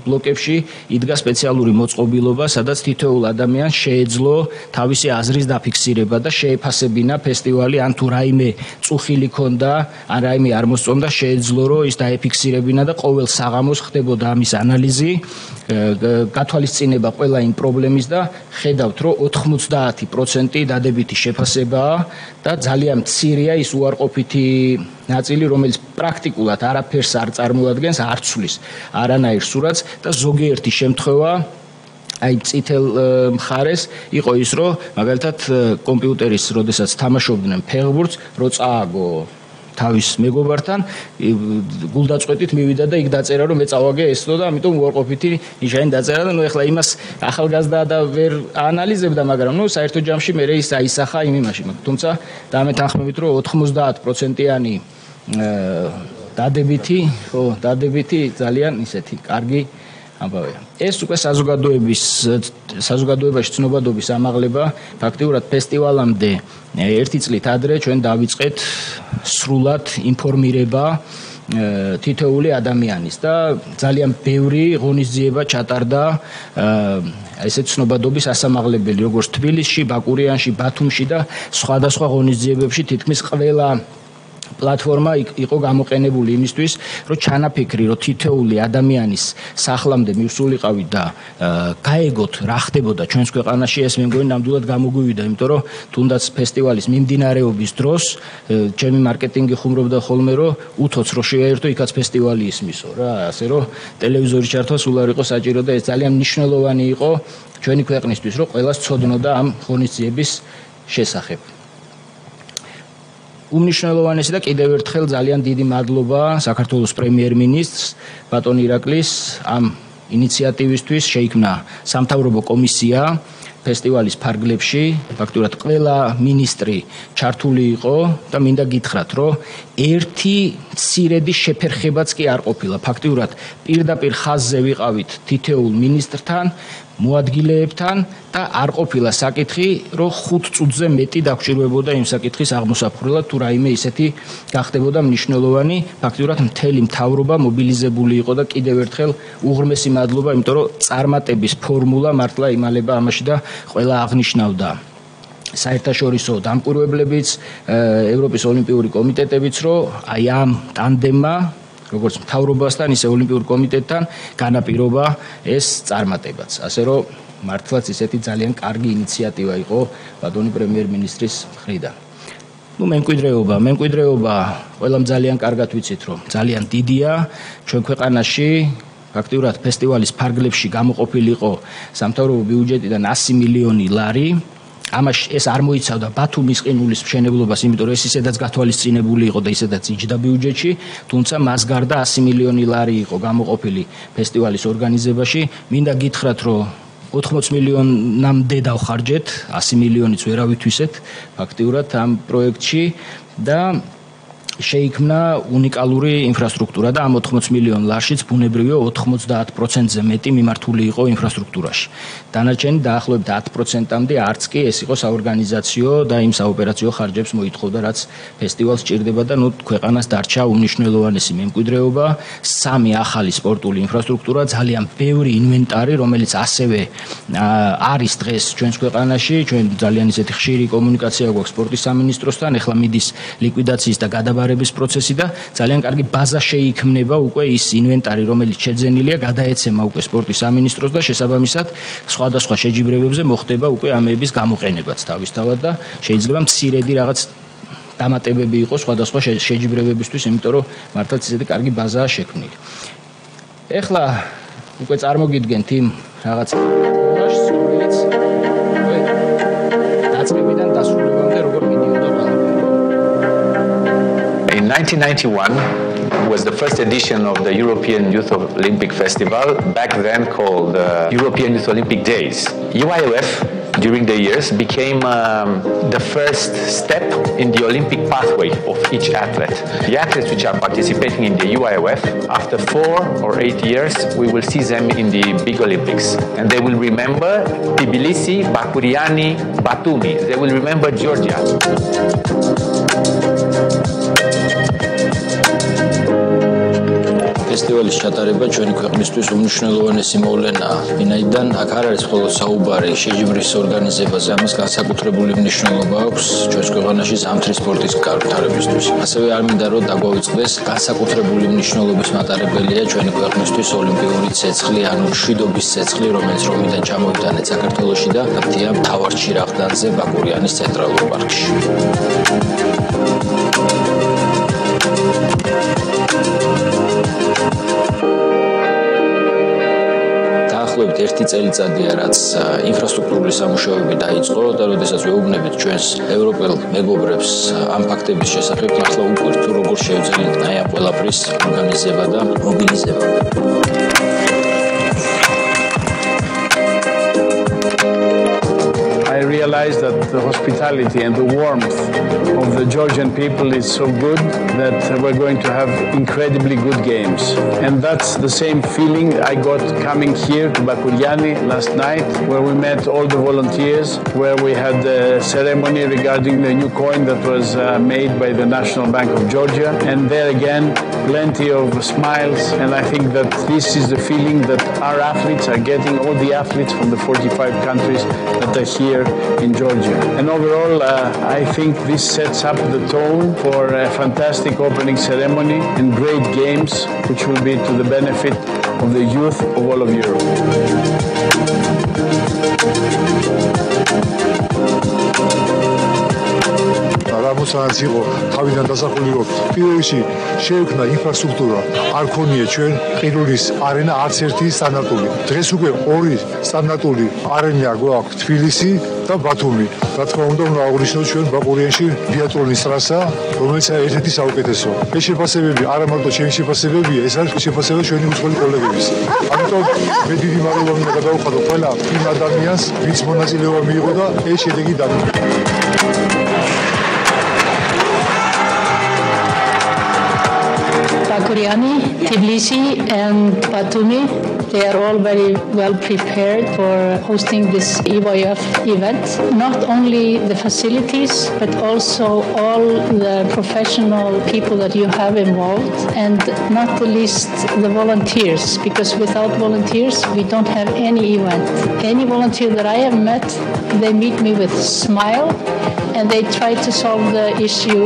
ბლოკებში იდგა სპეციალური მოწყობილობა, სადაც თითოეულ ადამიანს შეეძლო თავისი აზრის დაფიქსირება და შეეფასებინა ფესტივალი, ან თუ რაიმე წუხილი ქონდა, ან რაიმე არ მოსწონდა, შეეძლო რომ ის დაეფიქსირებინა და ყოველ საღამოს ხდებოდა ამის ანალიზი, გათვალისწინება ყველა იმ პრობლემის და ხედავთ, რომ 90% დადებითი შეფასებაა და ძალიან მცირეა ის უარყოფითი ნაწილი, რომელიც პრაქტიკულად არაფერს არ წარმოადგენს, არ ცვლის არანაირ სურათს და ზოგიერთი შემთხვევა აი წითელ მხარეს იყო ის, რომ მაგალითად კომპიუტერის, როდესაც თამაშობდნენ ფეხბურთს, რო წააგო თავის მეგობართან, გულდაწყვეტით მივიდა და იქ დაწერა, რომ მე წავაგე ესო და ამიტომ უარყოფითი ნიშანი დაწერა და ნუ ეხლა იმას ახალგაზრდა და ვერ აანალიზებდა, მაგრამ ნუ საერთო ჯამში მე ის აისახა იმ იმაში. თუმცა დამეთანხმებით, რომ 90%-იანი დადებითი ძალიან ისეთი კარგი ამბავია. ეს უკვე საზოგადოებაში ცნობადობის ამაღლება, ფაქტიურად ფესტივალამდე ერთი წლით ადრე ჩვენ დავიწყეთ სრულად ინფორმირება თითოეული ადამიანის და ძალიან ბევრი ღონისძიება ჩატარდა ესეთ ცნობადობის ასამაღლებელი, როგორც თბილისში, ბაკურიანში, ბათუმში და სხვადასხვა ღონისძიებებში თითქმის ყველა პლატფორმა იყო გამოყენებული იმისთვის, რომ ჩანაფიქრი, რომ თითოეული ადამიანის სახლამდე მივსულიყავით და გაეგოთ რა ხდებოდა ჩვენს ქვეყანაში, ეს მე მგონი ნამდვილად გამოგვივიდა, იმიტომ რომ თუნდაც ფესტივალის მიმდინარეობის დროს ჩემი მარკეტინგი ხუმრობდა ხოლმე, რომ უთოც რო შეაერთო, იქაც ფესტივალი ისმისო რა, ასე რომ ტელევიზორი ჩართვა სულ არ იყო საჭირო და ეს ძალიან მნიშვნელოვანი იყო ჩვენი ქვეყნისთვის, რომ ყველას ცოდნოდა ამ ღონისძიების შესახებ. უმნიშვნელოვანესი და კიდევ ერთხელ ძალიან დიდი მადლობა საქართველოს პრემიერ-მინისტრს ბატონ ირაკლის ამ ინიციატივისთვის. შეიქმნა სამთავრობო კომისია ფესტივალის ფარგლებში, ფაქტურად ყველა მინისტრი ჩართული იყო და მინდა გითხრათ, რომ ერთი მცირედი შეფერხებაც კი არ ყოფილა. ფაქტურად პირდაპირ ხაზზე ვიყავით თითოეულ მინისტრთან, მოადგილეებთან და არ ყოფილა საკითხი, რომ 5 წუთზე მეტი დაგჭირვებოდა იმ საკითხის აღმოსაფხვრელად, თუ რაიმე ისეთი გახდებოდა მნიშვნელოვანი. ფაქტურად მთელი მთავრობა მობილიზებული იყო და კიდევ ერთხელ უღრმესი მადლობა, იმიტომ რომ წარმატების ფორმულა მართლა იმალება ამაში და ყველა აღნიშნავდა საერთაშორისო დამკვირვებლებიც, ევროპის ოლიმპიური კომიტეტებიც, რომ აი ამ ტანდემმა როგორც მთავრობასთან, ისე ოლიმპიურ კომიტეტთან განაპირობა ეს წარმატებაც. ასე რომ მართლაც ისეთი ძალიან კარგი ინიციატივა იყო ბატონი პრემიერ-მინისტრის მხრიდან. მემკვიდრეობა ყველამ ძალიან კარგად ვიცით, რომ ძალიან დიდია ჩვენ ქვეყანაში. ფაქტიურად ფესტივალის ფარგლებში გამოყოფილი იყო სამთავრობო ბიუჯეტიდან 100 მილიონი ლარი. ამაში ეს არ მოიცავდა ბათუმის ყინულის მშენებლობას, იმიტომ რომ ეს ისედაც გათვალისწინებული იყო და ისედაც იჯდა ბიუჯეტში, თუმცა მას გარდა 100 მილიონი ლარი იყო გამოყოფილი ფესტივალის ორგანიზებაში. მინდა გითხრათ, რომ 80 მილიონამდე დავხარჯეთ, 100 მილიონიც ვერ ავითვისეთ ფაქტიურად ამ პროექტში და შეიქმნა უნიკალური ინფრასტრუქტურა და ამ 80 მილიონ ლარშიც ბუნებრივია 90%-ზე მეტი მიმართული იყო ინფრასტრუქტურაში. დანარჩენი დაახლოებით 10%-მდე არც კი ეს იყო საორგანიზაციო და იმ საოპერაციო ხარჯებს მოითხოვდა, რაც ფესტივალს ჭირდება და ნუ ქვეყანას დარჩა უმნიშვნელოვანესი მემკვიდრეობა, 3 ახალი სპორტული ინფრასტრუქტურა, ძალიან ბევრი ინვენტარი, რომელიც ასევე არის დღეს ჩვენს ქვეყანაში, ჩვენ ძალიან ისეთი ხშირი კომუნიკაცია გვაქვს სპორტის სამინისტროსთან, ეხლა მიდის ლიკვიდაციის და გადაბარების პროცესი და ძალიან კარგი ბაზა შეიქმნება უკვე ის ინვენტარი, რომელიც შეძენილია, გადაეცემა უკვე სპორტის სამინისტროს და შესაბამისად სხვადასხვა შეჯიბრებებზე მოხდება უკვე ამების გამოყენებაც თავისთავად და შეიძლება მცირედი რაღაც დამატებები იყოს სხვადასხვა შეჯიბრებებისთვის, იმიტომ რომ მართლაც ისეთი კარგი ბაზაა შექმნილი. ეხლა უკვე წარმოგიდგენთ იმ რაღაც პროგრამას, რომელიც დაწყებიდან დასრულებამდე როგორ მიდიოდა ყველა. In 1991 was the first edition of the European Youth Olympic Festival, back then called European Youth Olympic Days. EYOF during the years became the first step in the Olympic pathway of each athlete. The athletes which are participating in the EYOF, after 4 or 8 years, we will see them in the big Olympics. And they will remember Tbilisi, Bakuriani, Batumi. They will remember Georgia. ჩატარება ჩვენი ქვეყნისთვის უმნიშვნელოვანესი მოვლენაა. ვინაიდან აქ არ არის მხოლოდ საუბარი შეჯიბრის ორგანიზებაზე, ამას განსაკუთრებული მნიშვნელობა აქვს ჩვენს ქვეყანაში ზამთრის სპორტის განვითარებისთვის. ასევე არ მინდა რომ დაგვავიწყდეს განსაკუთრებული მნიშვნელობის მატარებელია ჩვენი ქვეყნისთვის ოლიმპიური ცეცხლი, ანუ მშვიდობის ცეცხლი, რომელიც რომიდან ჩამოვიტანეთ საქართველოში და დია მთავარ ჩირაღდანზე ბაკურიანის ცენტრალურ პარკში. დაახლოებით 1 წელიწადია, რაც ინფრასტრუქტურული სამუშაოები დაიწყო და როდესაც ვეუბნებით ჩვენს ევროპელ მეგობრებს ამ ფაქტების შესახებ, ახლა უკვე თუ როგორ შევძლებთ აი ამ ყველაფრის ორგანიზება და მობილიზება. I realized that the hospitality and the warmth of the Georgian people is so good that we're going to have incredibly good games. And that's the same feeling I got coming here to Bakuriani last night, where we met all the volunteers, where we had a ceremony regarding the new coin that was made by the National Bank of Georgia. And there again, plenty of smiles. And I think that this is the feeling that our athletes are getting, all the athletes from the 45 countries that are here in Georgia. And overall, I think this sets up the tone for a fantastic opening ceremony and great games, which will be to the benefit of the youth of all of Europe. რამოსაც იყო თავიდან დასახული რომ პირველ რიგში შეექმნა ინფრასტრუქტურა არ ქონია ჩვენ ყირულის არენა არც ერთი სტანდარტული დღეს უკვე 2 სტანდარტული არენა გვაქვს თბილისი და ბათუმი რა თქმა უნდა უნდა აღვნიშნოთ ჩვენ ბაკურიანში ბიატლონის ტრასა რომელიც ერთ-ერთი საუკეთესო ეს შეფასებები არა მარტო ჩემი შეფასებებია ეს არის შეფასება ჩვენი უცხოელი კოლეგების ამიტომ მე დიდი მადლობა მინდა გადავუხადო ყველა იმ ადამიანს ვინც მონაწილეობა მიიღო და ეს შედეგი დამყარა Bakuriani, Tbilisi and Batumi, they are all very well prepared for hosting this EYF event. Not only the facilities, but also all the professional people that you have involved, and not the least the volunteers, because without volunteers, we don't have any event. Any volunteer that I have met, they meet me with a smile, and they try to solve the issue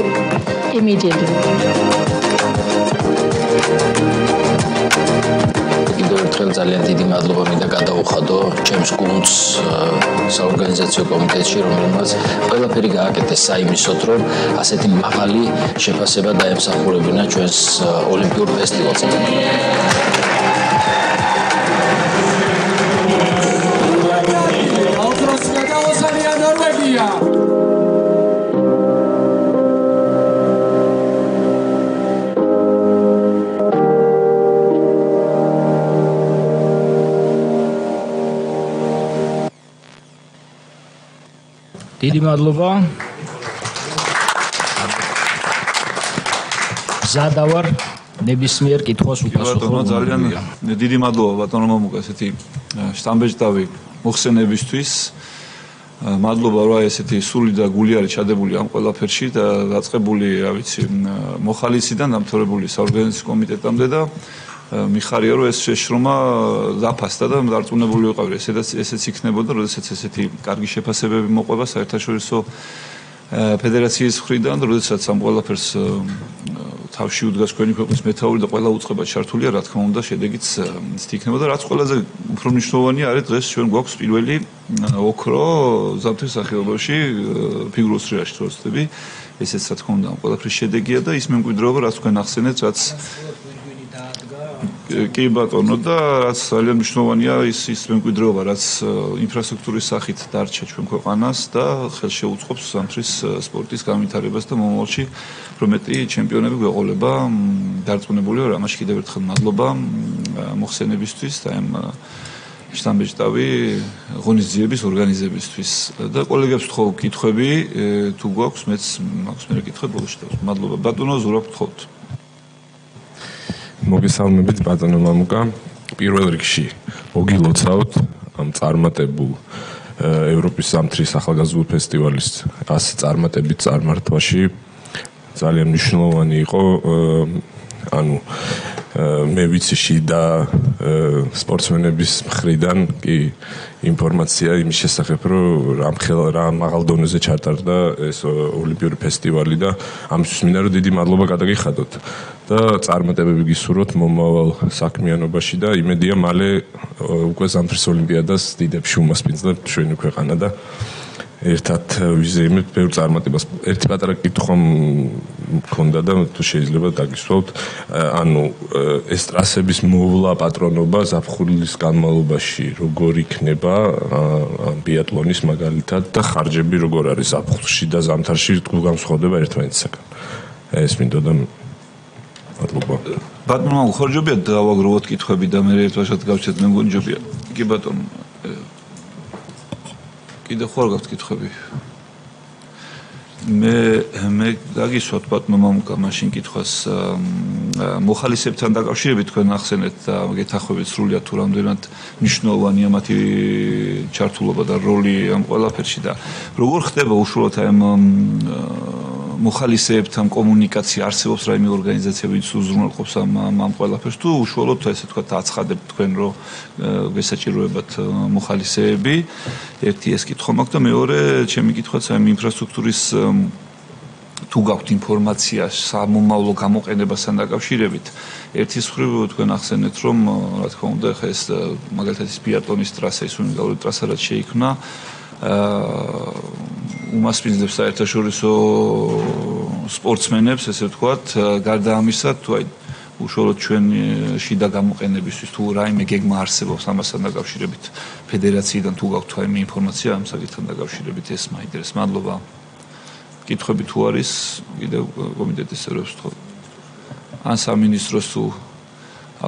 immediately. ერთხელ ძალიან დიდი მადლობა მინდა გადავუხადო ჩემს გუნდს საორგანიზაციო კომიტეტში, რომელმაც ყველაფერი გააკეთეს საიმისოდ, რომ ასეთი მაღალი შეფასება დაემსახურებინა ჩვენს ოლიმპიურ ფესტივალზე. დიდი მადლობა. ზადავარ ნებისმიერ კითხვას უპასუხო. ძალიან დიდი მადლობა ბატონო მამუკა ესეთი შტამბეჭდავი მოხსენებისთვის. მადლობა რა ესეთი სული და გული არის ჩადებული ამ ყველაფერში და დაწყებული, რა ვიცი, მოხალისიდან დამთავრებული საორგანიზაციო კომიტეტამდე და მიხარია რომ ეს შეშრომა დაფასდა და დარწმუნებული ვიყავი ესეც იქნებოდა, როდესაც ესეთი კარგი შეფასებები მოყვება საერთაშორისო ფედერაციის მხრიდან, როდესაც ამ ყველაფერს თავში უდგას თქვენი ქვეყნის მეთაური და ყველა უწყება ჩართულია, რა თქმა უნდა, შედეგიც ისეთი იქნებოდა, რაც ყველაზე უფრო მნიშვნელოვანია არის დღეს ჩვენ გვაქვს პირველი ოქრო ზამთრის სახეობაში ფიგურულ სრიალში თუ ვწდები, ესეც რა თქმა უნდა ამ ყველაფრის შედეგია და ის მემკვიდრეობა, რაც თქვენ ახსენეთ, რაც კი ბატონო და რაც ძალიან მნიშვნელოვანია ის მემკვიდრეობა, რაც ინფრასტრუქტურის სახით დარჩა ჩვენ ქვეყანას და ხელშეუწყობს ზამთრის სპორტის განვითარებას და მომავალში პრომეტი ჩემპიონები გვეყოლება. დარწმუნებული ვარ, ამაში კიდევ ერთხელ მადლობა მოხსენებისთვის და ამ შტამბეჭდავი ღონისძიების ორგანიზებისთვის და კოლეგებს ვთხოვ კითხვები, თუ გვაქვს, მეც მაქვს მე კითხვები ბოლოში და მადლობა ბატონო ზურაბ გთხოვთ. მოგესალმებით ბატონო მამუკა. პირველ რიგში მოგილოცავთ ამ წარმატებულ ევროპის ზამთრის ახალგაზრდულ ფესტივალის ასე წარმატებით წარმართვაში. ძალიან მნიშვნელოვანი იყო ანუ მე ვიცი შიდა სპორტსმენების მხრიდან კი ინფორმაცია იმის შესახებ, რომ რა მაღალ დონეზე ჩატარდა ეს ოლიმპიური ფესტივალი და ამისთვის მინდა რომ დიდი მადლობა გადაგიხადოთ და წარმატებები გისურვოთ მომავალ საქმიანობაში და იმედია მალე უკვე ზამთრის ოლიმპიადას დიდებში უმასპინძლებ ჩვენი ქვეყანა და ერთად ვიზეიმებთ ბევრ წარმატებას. ერთი პატარა კითხვა მქონდა და თუ შეიძლება დაგისვათ, ანუ ეს ტრასების მოვლა პატრონობა ზაფხულის განმავლობაში როგორ იქნება ბიატლონის მაგალითად და ხარჯები როგორ არის ზაფხულში და ზამთარში თუ განსხვავდება ერთმანეთისაგან. ეს მინდოდა მადლობა. ბატონო, ხარჯებია დავაგროვოთ კითხვები და მე ერთვაშად გავჩეთ მე მგონი ჯობია. კი ბატონო. კიდე ხوار გაქვთ კითხვები? მე დაგისვათ ბატონო მამუკა მაშინ კითხვას მოხალისეებთან დაკავშირებით თქვენ ახსენეთ და გეთახვებით სრულიად თუ რამდენად მნიშვნელოვანია მათი ჩართულობა და როლი ამ ყველაფერში და როგორ ხდება უშუალოდ ამ მოხალისეებთან კომუნიკაცია არსებობს რაიმე ორგანიზაცია ვინც უზრუნველყოფს ამ ყველაფერს თუ უშუალოდ ესე ვთქვათ აცხადებთ თქვენ რომ გესაჭიროებათ მოხალისეები ერთი ეს კითხვა მაქვს და მეორე ჩემი კითხვაც ამ ინფრასტრუქტურის თუ გაქვთ ინფორმაცია სამომავლო გამოყენებასთან დაკავშირებით ერთის მხრივ თქვენ ახსენეთ რომ რა თქმა უნდა ხა ეს მაგალითად ის ბიატლონის ტრასა ის უნიკალური ტრასა რაც შეიქმნა უმასპინძლებს საერთაშორისო სპორტსმენებს ესე ვთქვათ გარდა ამისა თუ აი უშუალოდ ჩვენ შიდა გამოყენებისთვის თუ რაიმე გეგმა არსებობს ამასთან დაკავშირებით ფედერაციიდან თუ გაქვთ რაიმე ინფორმაცია ამ საკითხთან დაკავშირებით ეს მაინტერესებს მადლობა კითხვები თუ არის კიდევ კომიტეტის წევრებს თქო ან სამინისტროს თუ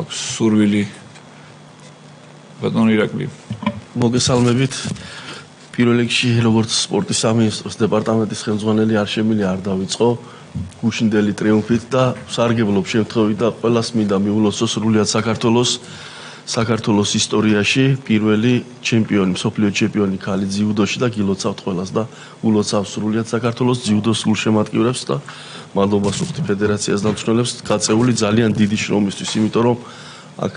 აქვს სურვილი ბატონო ირაკლი მოგესალმებით პირველ რიგში როგორც სპორტის სამინისტროს დეპარტამენტის ხელმძღვანელი არშემილი არ დავიწყო გუშინდელი ტრიუმფით და სარგებლობ შემთხვევით და ყველას მინდა მიულოცო სრულიად საქართველოს ისტორიაში პირველი ჩემპიონი მსოფლიო ჩემპიონი ქალი ძიუდოში და გილოცავთ ყველას და ულოცავ სრულიად საქართველოს ძიუდოს გულშემატკივრებს და მადლობას ვუხდი ფედერაციას და მწვრთნელებს გაწეული ძალიან დიდი შრომისთვის იმიტომ რომ აქ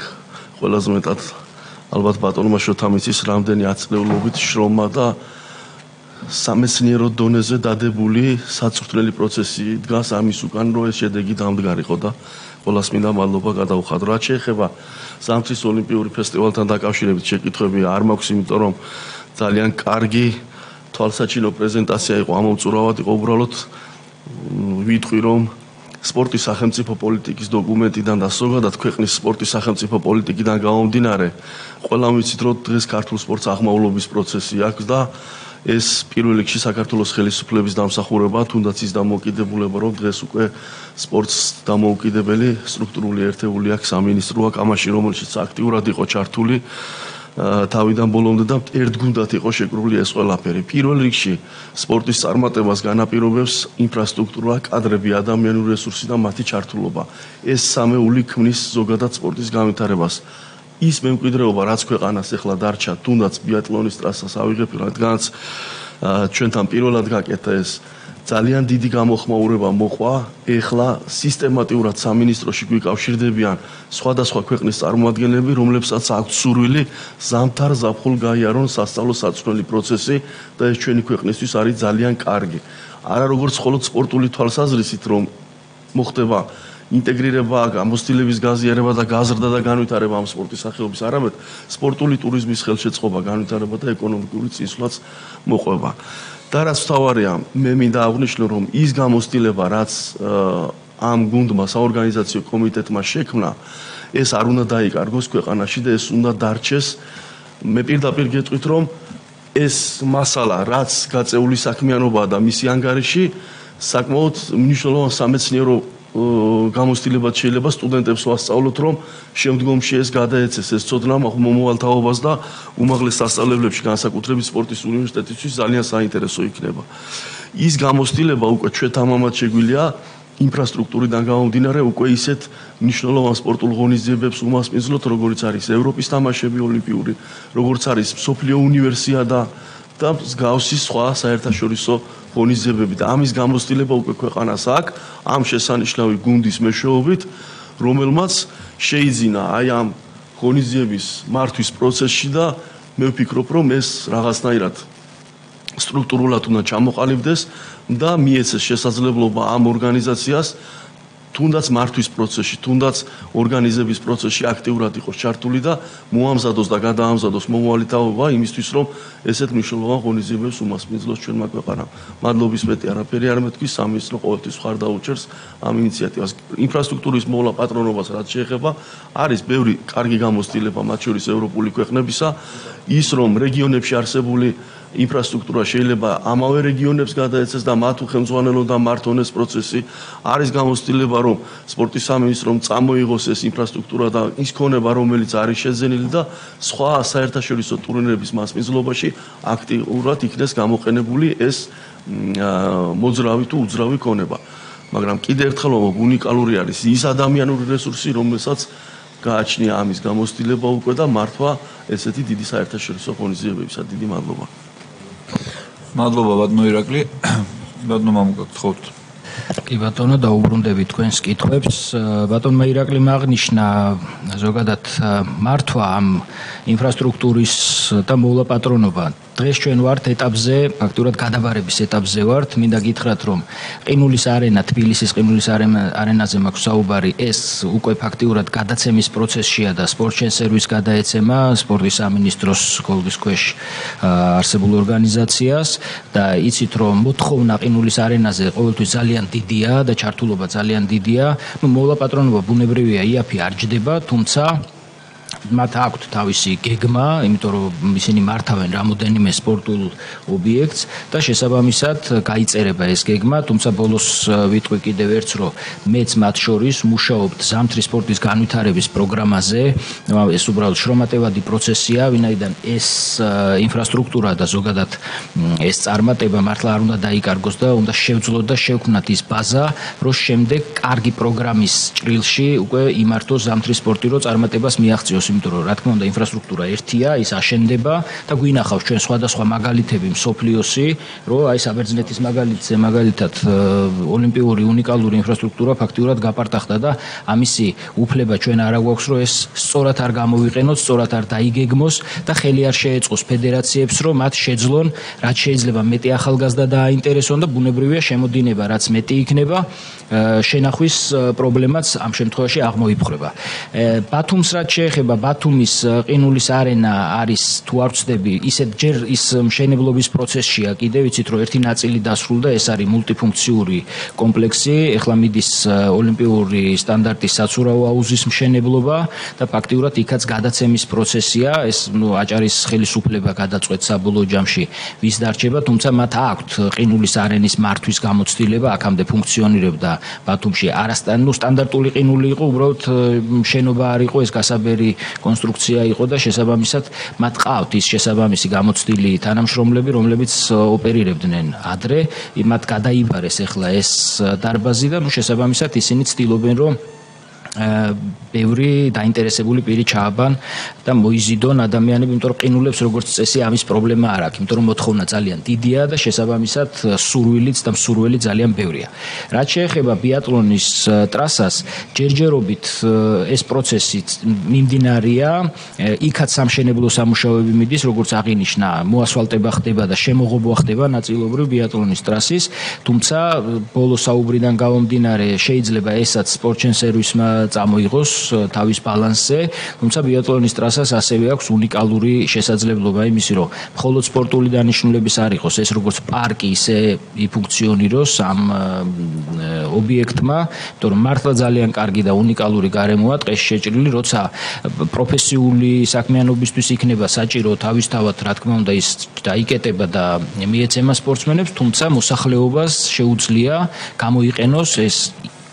ყველაზე მეტად ალბათ ბატონმა შოთამიცის რამდენი აწლეულობით შრომა და სამეცნიერო დონეზე დადებული საწვრთნელი პროცესი დგას ამის უკან რომ ეს შედეგი დამდგარიყო და ყველას მინდა მადლობა გადავხადო. რაც შეეხება ზამთრის ოლიმპიური ფესტივალთან დაკავშირებით შეკითხვები არ მაქვს, იმიტომ რომ ძალიან კარგი თვალსაჩინო პრეზენტაცია იყო, ამომწურავად იყო უბრალოდ ვიტყვი რომ სპორტის სახელმწიფო პოლიტიკის დოკუმენტიდან და ზოგადად ქვეყნის სპორტის სახელმწიფო პოლიტიკიდან გამომდინარე, ყველამ ვიცით რომ დღეს ქართულ სპორტს აღმავლობის პროცესი აქვს და ეს პირველ რიგში საქართველოს ხელისუფლების დამსახურება, თუნდაც ის დამოუკიდებულება, რომ დღეს უკვე სპორტს დამოუკიდებელი სტრუქტურული ერთეული აქვს სამინისტრო აქვს ამაში, რომელშიც აქტიურად იყო ჩართული თავიდან ბოლომდე და ერთგუნდად იყო შეკრული ეს ყველაფერი. პირველ რიგში სპორტის წარმატებას განაპირობებს ინფრასტრუქტურა, კადრები, ადამიანური რესურსი და მათი ჩართულობა. ეს სამეული ქმნის ზოგადად სპორტის განვითარებას. ის მემკვიდრეობა რაც ქვეყანას ახლა დარჩა, თუნდაც ბიატლონის ტრასას ავიღებ, რადგანაც ჩვენთან პირველად გაკეთა ეს ძალიან დიდი გამოხმაურება მოყვა, ეხლა სისტემატიურად სამინისტროში გვიკავშირდებიან სხვადასხვა ქვეყნის წარმომადგენლები, რომლებსაც აქვთ სურვილი ზამთარ-ზაფხულ გაიარონ სასწავლო საწვრთნელი პროცესი და ეს ჩვენი ქვეყნისთვის არის ძალიან კარგი. არა როგორც მხოლოდ სპორტული თვალსაზრისით, რომ მოხდება ინტეგრირება, გამოცდილების გაზიარება და გაზრდა და განვითარება ამ სპორტის სახეობის, არამედ სპორტული ტურიზმის ხელშეწყობა, განვითარება და ეკონომიკური წინსვლაც მოყვება. და რაც მთავარია, მე მინდა აღვნიშნო, რომ ის გამოცდილება, რაც ამ გუნდმა, საორგანიზაციო კომიტეტმა შექმნა, ეს არ უნდა დაიკარგოს ქვეყანაში და ეს უნდა დარჩეს. მე პირდაპირ გეტყვით, რომ ეს მასალა, რაც გაწეული საქმიანობაა და მისი ანგარიში, საკმაოდ მნიშვნელოვან სამეცნიერო გამოცდილებად შეიძლება სტუდენტებს ვასწავლოთ, რომ შემდგომში ეს გადაეცეს ეს ცოდნა მომავალ თაობას და უმაღლეს სასწავლებლებში, განსაკუთრებით სპორტის უნივერსიტეტისთვის ძალიან საინტერესო იქნება. ის გამოცდილება უკვე ჩვენთამამად შეგვიძლია ინფრასტრუქტურიდან გამომდინარე უკვე ისეთ მნიშვნელოვან სპორტულ ღონისძიებებს უმასპინძლოთ, როგორც არის ევროპის თამაშები ოლიმპიური, როგორც არის მსოფლიო უნივერსიადა და მსგავსი სხვა საერთაშორისო ღონისძიებები და ამის გამოცდილება უკვე ქვეყანას აქვს ამ შესანიშნავი გუნდის მეშვეობით, რომელმაც შეიძინა აი ამ ღონისძიების მართვის პროცესში და მე ვფიქრობ, რომ ეს რაღაცნაირად სტრუქტურულად უნდა ჩამოყალიბდეს და მიეცეს შესაძლებლობა ამ ორგანიზაციას თუნდაც მართვის პროცესში, თუნდაც ორგანიზების პროცესში აქტიურად იყოს ჩართული და მოამზადოს და გადაამზადოს მომავალი თაობა იმისთვის, რომ ესეთ მნიშვნელოვან ღონისძიებებს უმასპინძლოს ჩვენმა ქვეყანამ. მადლობის მეტი არაფერი არ მეთქვის, სამინისტრო ყოველთვის მხარ დაუჭერს ამ ინიციატივას. ინფრასტრუქტურის მოვლა პატრონობას რაც შეეხება, არის ბევრი კარგი გამოცდილება, მათ შორის ევროპული ქვეყნებისა, ის რომ რეგიონებში არსებული ინფრასტრუქტურა შეიძლება ამავე რეგიონებს გადაეცეს და მათ უხელმძღვანელონ და მართონ ეს პროცესი. არის გამოცდილება, რომ სპორტის სამინისტრომ წამოიღოს ეს ინფრასტრუქტურა და ის ქონება, რომელიც არის შეძენილი და სხვა საერთაშორისო ტურნირების მასპინძლობაში აქტიურად იქნეს გამოყენებული ეს მოძრავი თუ უძრავი ქონება. მაგრამ კიდევ ერთხელ ვამბობ, უნიკალური არის ის ადამიანური რესურსი, რომელსაც გააჩნია ამის გამოცდილება უკვე და მართვა ესეთი დიდი საერთაშორისო ღონისძიებებისა. დიდი მადლობა. მადლობა ბატონო ირაკლი. ბატონო მამუკა გთხოვთ. კი ბატონო, დაუბრუნდებით თქვენს კითხვებს. ბატონმა ირაკლიმ აღნიშნა ზოგადად მართვა ამ ინფრასტრუქტურის და მოვლა პატრონობა. დღეს ჩვენ ვართ ეტაპზე, ფაქტურად გადაბარების ეტაპზე ვართ. მინდა გითხრათ, რომ ყინულის არენა, თბილისის ყინულის არენაზე მაქვს საუბარი, ეს უკვე ფაქტურად გადაცემის პროცესშია და სპორტ სერვისს გადაეცემა სპორტის სამინისტროს გოლდის ქვეშ არსებულ ორგანიზაციას და იცით, რომ მოთხოვნა ყინულის არენაზე ყოველთვის ძალიან დიდია და ჩართულობა ძალიან დიდია. მოვლა პატრონობა ბუნებრივია, იაფი არ ჯდება, თუმცა მათ აქვთ თავისი გეგმა, იმიტომ რომ ისინი მართავენ რამოდენიმე სპორტულ ობიექტს და შესაბამისად გაიწერება ეს გეგმა, თუმცა ბოლოს ვიტყვი კიდევ ერთს, რომ მეც მათ შორის მუშაობთ ზამთრის სპორტის განვითარების პროგრამაზე. ეს უბრალოდ შრომატევადი პროცესია, ვინაიდან ეს ინფრასტრუქტურა და ზოგადად ეს წარმატება მართლა არ უნდა დაიკარგოს და უნდა შევძლოთ და შევქმნათ ის ბაზა, რომ შემდეგ კარგი პროგრამის ჭრილში უკვე იმართოს ზამთრის სპორტი, რომ წარმატებას მიაღწიოს. იმიტომ რომ რა თქმა უნდა ინფრასტრუქტურა ერთია, ის აშენდება და გვინახავს ჩვენ სხვადასხვა მაგალითები მსოფლიოსი, რომ აი საბერძნეთის მაგალითზე მაგალითად ოლიმპიური უნიკალური ინფრასტრუქტურა ფაქტურად გაპარტახდა და ამისი უფლება ჩვენ არა გვაქვს, რომ ეს სწორად არ გამოვიყენოთ, სწორად არ დაიგეგმოს და ხელი არ შეეწყოს ფედერაციებს, რომ მათ შეძლონ რაც შეიძლება მეტი ახალგაზრდა დააინტერესონ და ბუნებრივია შემოდინება რაც მეტი იქნება, შენახვის პრობლემაც ამ შემთხვევაში აღმოიფხვრება. ბათუმს რაც შეეხება ბათუმის ყინულის არენა არის თუ არ ვცდები, ისეთ ჯერ ის მშენებლობის პროცესშია კიდევ ვიცით, რომ ერთი ნაწილი დასრულდა, ეს არის მულტიფუნქციური კომპლექსი, ეხლა მიდის ოლიმპიური სტანდარტის საცურაო აუზის მშენებლობა და ფაქტიურად იქაც გადაცემის პროცესია, ეს აჭარის ხელისუფლება გადაწყვეტ საბოლოო ჯამში ვის დარჩება, თუმცა მათ აქვთ ყინულის არენის მართვის გამოცდილება, აქამდე ფუნქციონირებდა ბათუმში სტანდარტული ყინული იყო, უბრალოდ შენობა არ იყო, ეს გასაბერი კონსტრუქცია იყო და შესაბამისად მათ ყავთ ის შესაბამისი გამოცდილი თანამშრომლები, რომლებიც ოპერირებდნენ ადრე, მათ გადაიბარეს ახლა ეს დარბაზი და შესაბამისად ისინი ცდილობენ, რომ ბევრი დაინტერესებული პირი ჩააბან და მოიზიდონ ადამიანები, იმიტომ რომ ყინულებს როგორც წესი ამის პრობლემა არ აქვს, იმიტომ რომ მოთხოვნა ძალიან დიდია და შესაბამისად სურვილიც და მსურველი ძალიან ბევრია. რაც შეეხება ბიატლონის ტრასას, ჯერჯერობით ეს პროცესი მიმდინარეა, იქაც სამშენებლო სამუშაოები მიდის, როგორც აღინიშნა, მოასფალტება ხდება და შემოღობა ხდება ნაწილობრივ ბიატლონის ტრასის, თუმცა ბოლო საუბრიდან გამომდინარე შეიძლება ესაც სპორტ სერვისმა წამოიღოს თავის ბალანსზე, თუმცა ბიატლონის ტრასას ასევე აქვს უნიკალური შესაძლებლობა იმისი, რომ მხოლოდ სპორტული დანიშნულების არ იყოს, ეს როგორც პარკი ისე იფუნქციონიროს ამ ობიექტმა, იმიტომ რომ მართლა ძალიან კარგი და უნიკალური გარემოა ტყეში შეჭრილი, როცა პროფესიული საქმიანობისთვის იქნება საჭირო თავისთავად, რა თქმა უნდა, ის დაიკეტება და მიეცემა სპორტსმენებს, თუმცა მოსახლეობას შეუძლია გამოიყენოს ეს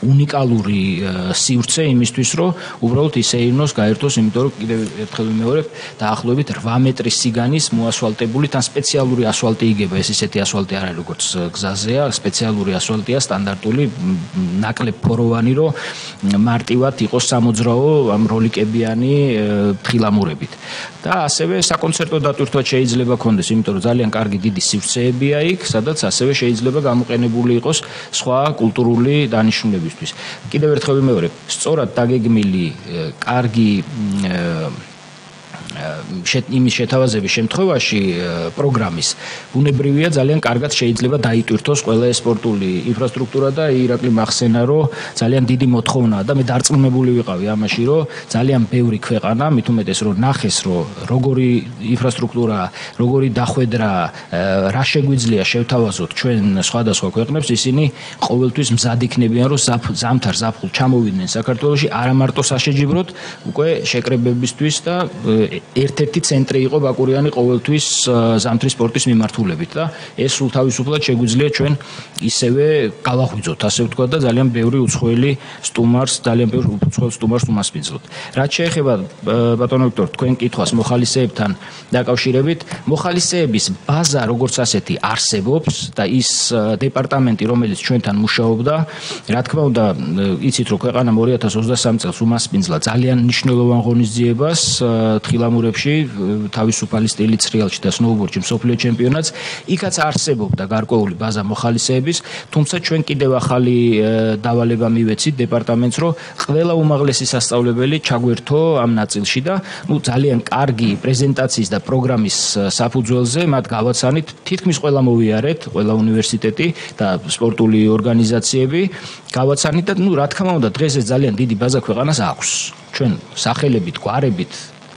უნიკალური სივრცე იმისთვის, რომ უბრალოდ ისეირნოს, გაერთოს, იმიტომ რომ კიდევ ერთხელ ვიმეორებ, დაახლოებით 8 მეტრის სიგანის მოასფალტებული თან სპეციალური ასფალტი იგება, ეს ისეთი ასფალტი არ არის, როგორც გზაზეა, სპეციალური ასფალტია, სტანდარტული, ნაკლებ ფოროვანი, რომ მარტივად იყოს სამოძრაო ამ როლიკებიანი ფხილამურებით. და ასევე საკონცერტო დატვირთვა შეიძლება ქონდეს, იმიტომ რომ ძალიან კარგი დიდი სივრცეებია იქ, სადაც ასევე შეიძლება გამოყენებული იყოს სხვა კულტურული დანიშნულები. შემოწმებისთვის. კიდევ ერთხელ ვიმეორებ, სწორად დაგეგმილი კარგი იმის შეთავაზების შემთხვევაში პროგრამის ბუნებრივია ძალიან კარგად შეიძლება დაიტვირთოს ყველა სპორტული ინფრასტრუქტურა და ირაკლი მახსენა რომ ძალიან დიდი მოთხოვნაა და მე დარწმუნებული ვიყავი ამაში რომ ძალიან ბევრი ქვეყანა მით უმეტეს რომ ნახეს რომ როგორი ინფრასტრუქტურა როგორი დახვედრა რა შეგვიძლია შევთავაზოთ ჩვენ სხვადასხვა ქვეყნებს ისინი ყოველთვის მზად იქნებიან რომ ზამთარ ზაფხულ ჩამოვიდნენ საქართველოში არა მარტო საშეჯიბროდ უკვე შეკრებებისთვის და ერთ-ერთი ცენტრი იყო ბაკურიანი ყოველთვის ზამთრის სპორტის მიმართულებით და ეს სულ თავისუფლად შეგვიძლია ჩვენ ისევე გავაღვიძოთ ასე ვთქვა და ძალიან ბევრი უცხოელი სტუმარს ძალიან ბევრი უცხოელ სტუმარს უმასპინძლოთ. რაც შეეხება ბატონო ვიქტორ თქვენ კითხვას მოხალისეებთან დაკავშირებით მოხალისეების ბაზა როგორც ასეთი არსებობს და ის დეპარტამენტი რომელიც ჩვენთან მუშაობდა რა თქმა უნდა იცით რომ ქვეყანამ 2023 წელს უმასპინძლა ძალიან მნიშვნელოვან ღონისძიებას თხილამურებში თავისუფალი სტილით სრიალში და სნოუბორდში მსოფლიო ჩემპიონატს იქაც არსებობდა გარკვეული ბაზა მოხალისეების თუმცა ჩვენ კიდევ ახალი დავალება მივეცით დეპარტამენტს რომ ყველა უმაღლესი სასწავლებელი ჩაგვერთო ამ ნაწილში და ძალიან კარგი პრეზენტაციის და პროგრამის საფუძველზე მათ გავაცანით თითქმის ყველა მოვიარეთ ყველა უნივერსიტეტი და სპორტული ორგანიზაციები გავაცანით და რა თქმა უნდა დღეს ეს ძალიან დიდი ბაზა ქვეყანას აქვს ჩვენ სახელებით გვარებით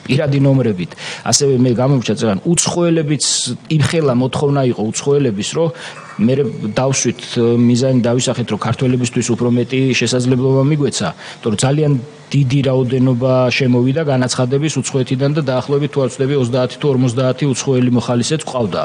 პირადი ნომრებით ასევე მე გამომჩა ძალიან უცხოელებიც იმხელა მოთხოვნა იყო უცხოელების რომ მე დავსვით მიზანი დავისახეთ რომ ქართველებისთვის უფრო მეტი შესაძლებლობა მიგვეცა იმიტომ რომ ძალიან დიდი რაოდენობა შემოვიდა განაცხადების უცხოეთიდან და დაახლოებით თუ არ ვცდები 30 თუ 50 უცხოელი მოხალისეც ყავდა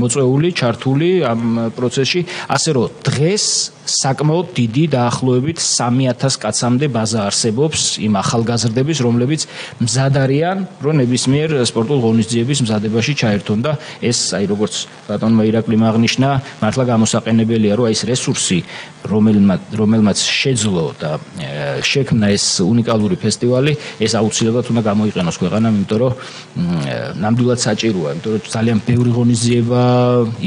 მოწვეული ჩართული ამ პროცესში ასე რომ დღეს საკმაოდ დიდი დაახლოებით 3000 კაცამდე ბაზა არსებობს იმ ახალგაზრდების რომლებიც მზად არიან რომ ნებისმიერ სპორტულ ღონისძიების მზადებაში ჩაერთონ და ეს აი როგორც ბატონმა ირაკლიმ აღნიშნა მართლა გამოსაყენებელია რომ აი ეს რესურსი რომელმაც შეძლო და შექმნა ეს უნიკალური ფესტივალი ეს აუცილებლად უნდა გამოიყენოს ქვეყანამ იმიტომ რომ ნამდვილად საჭიროა იმიტომ რომ ძალიან ბევრი ღონისძიება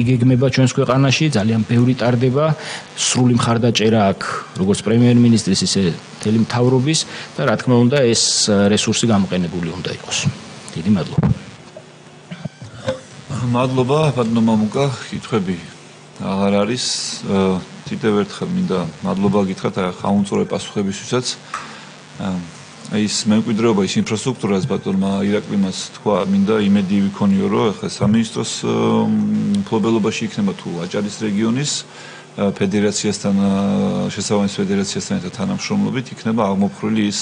იგეგმება ჩვენს ქვეყანაში ძალიან ბევრი ტარდება სრული მხარდაჭერა აქვს როგორც პრემიერ-მინისტრის ისე მთელი მთავრობის და რა თქმა უნდა ეს რესურსი გამოყენებული უნდა იყოს დიდი მადლობა მადლობა ბატონო მამუკა კითხვები აღარ არის კიდევ ერთხელ მინდა მადლობა გითხრათ ხაუნწორე პასუხებისთვისაც ის მემკვიდრეობა ის ინფრასტრუქტურას ბატონმა ირაკლიმას თქვა მინდა იმედი ვიქონიო რომ ახლა სამინისტროს მფლობელობაში იქნება თუ აჭარის რეგიონის ფედერაციასთან შესაბამის ფედერაციასთან ერთად თანამშრომლობით იქნება აღმოფხრილი ის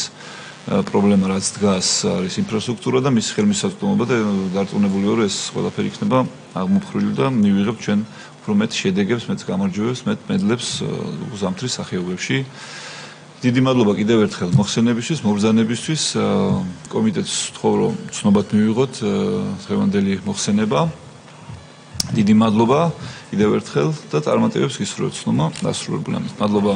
პრობლემა რაც დგას არის ინფრასტრუქტურა და მის ხელმისაწვდომობა და დარწმუნებული ვარ რომ ეს ყველაფერი იქნება აღმოფხრილი და მივიღებთ ჩვენ უფრო მეტ შედეგებს, მეტ გამარჯვებებს, მეტ მედლებს ზამთრის სახეობებში. დიდი მადლობა კიდევ ერთხელ მოხსენებისთვის, მობრძანებისთვის. კომიტეტს ვთხოვ რომ ცნობად მივიღოთ დღევანდელი მოხსენება. დიდი მადლობა კიდევ ერთხელ და წარმატებებს გისურვებთ ცნობა დასრულებული ამით. მადლობა.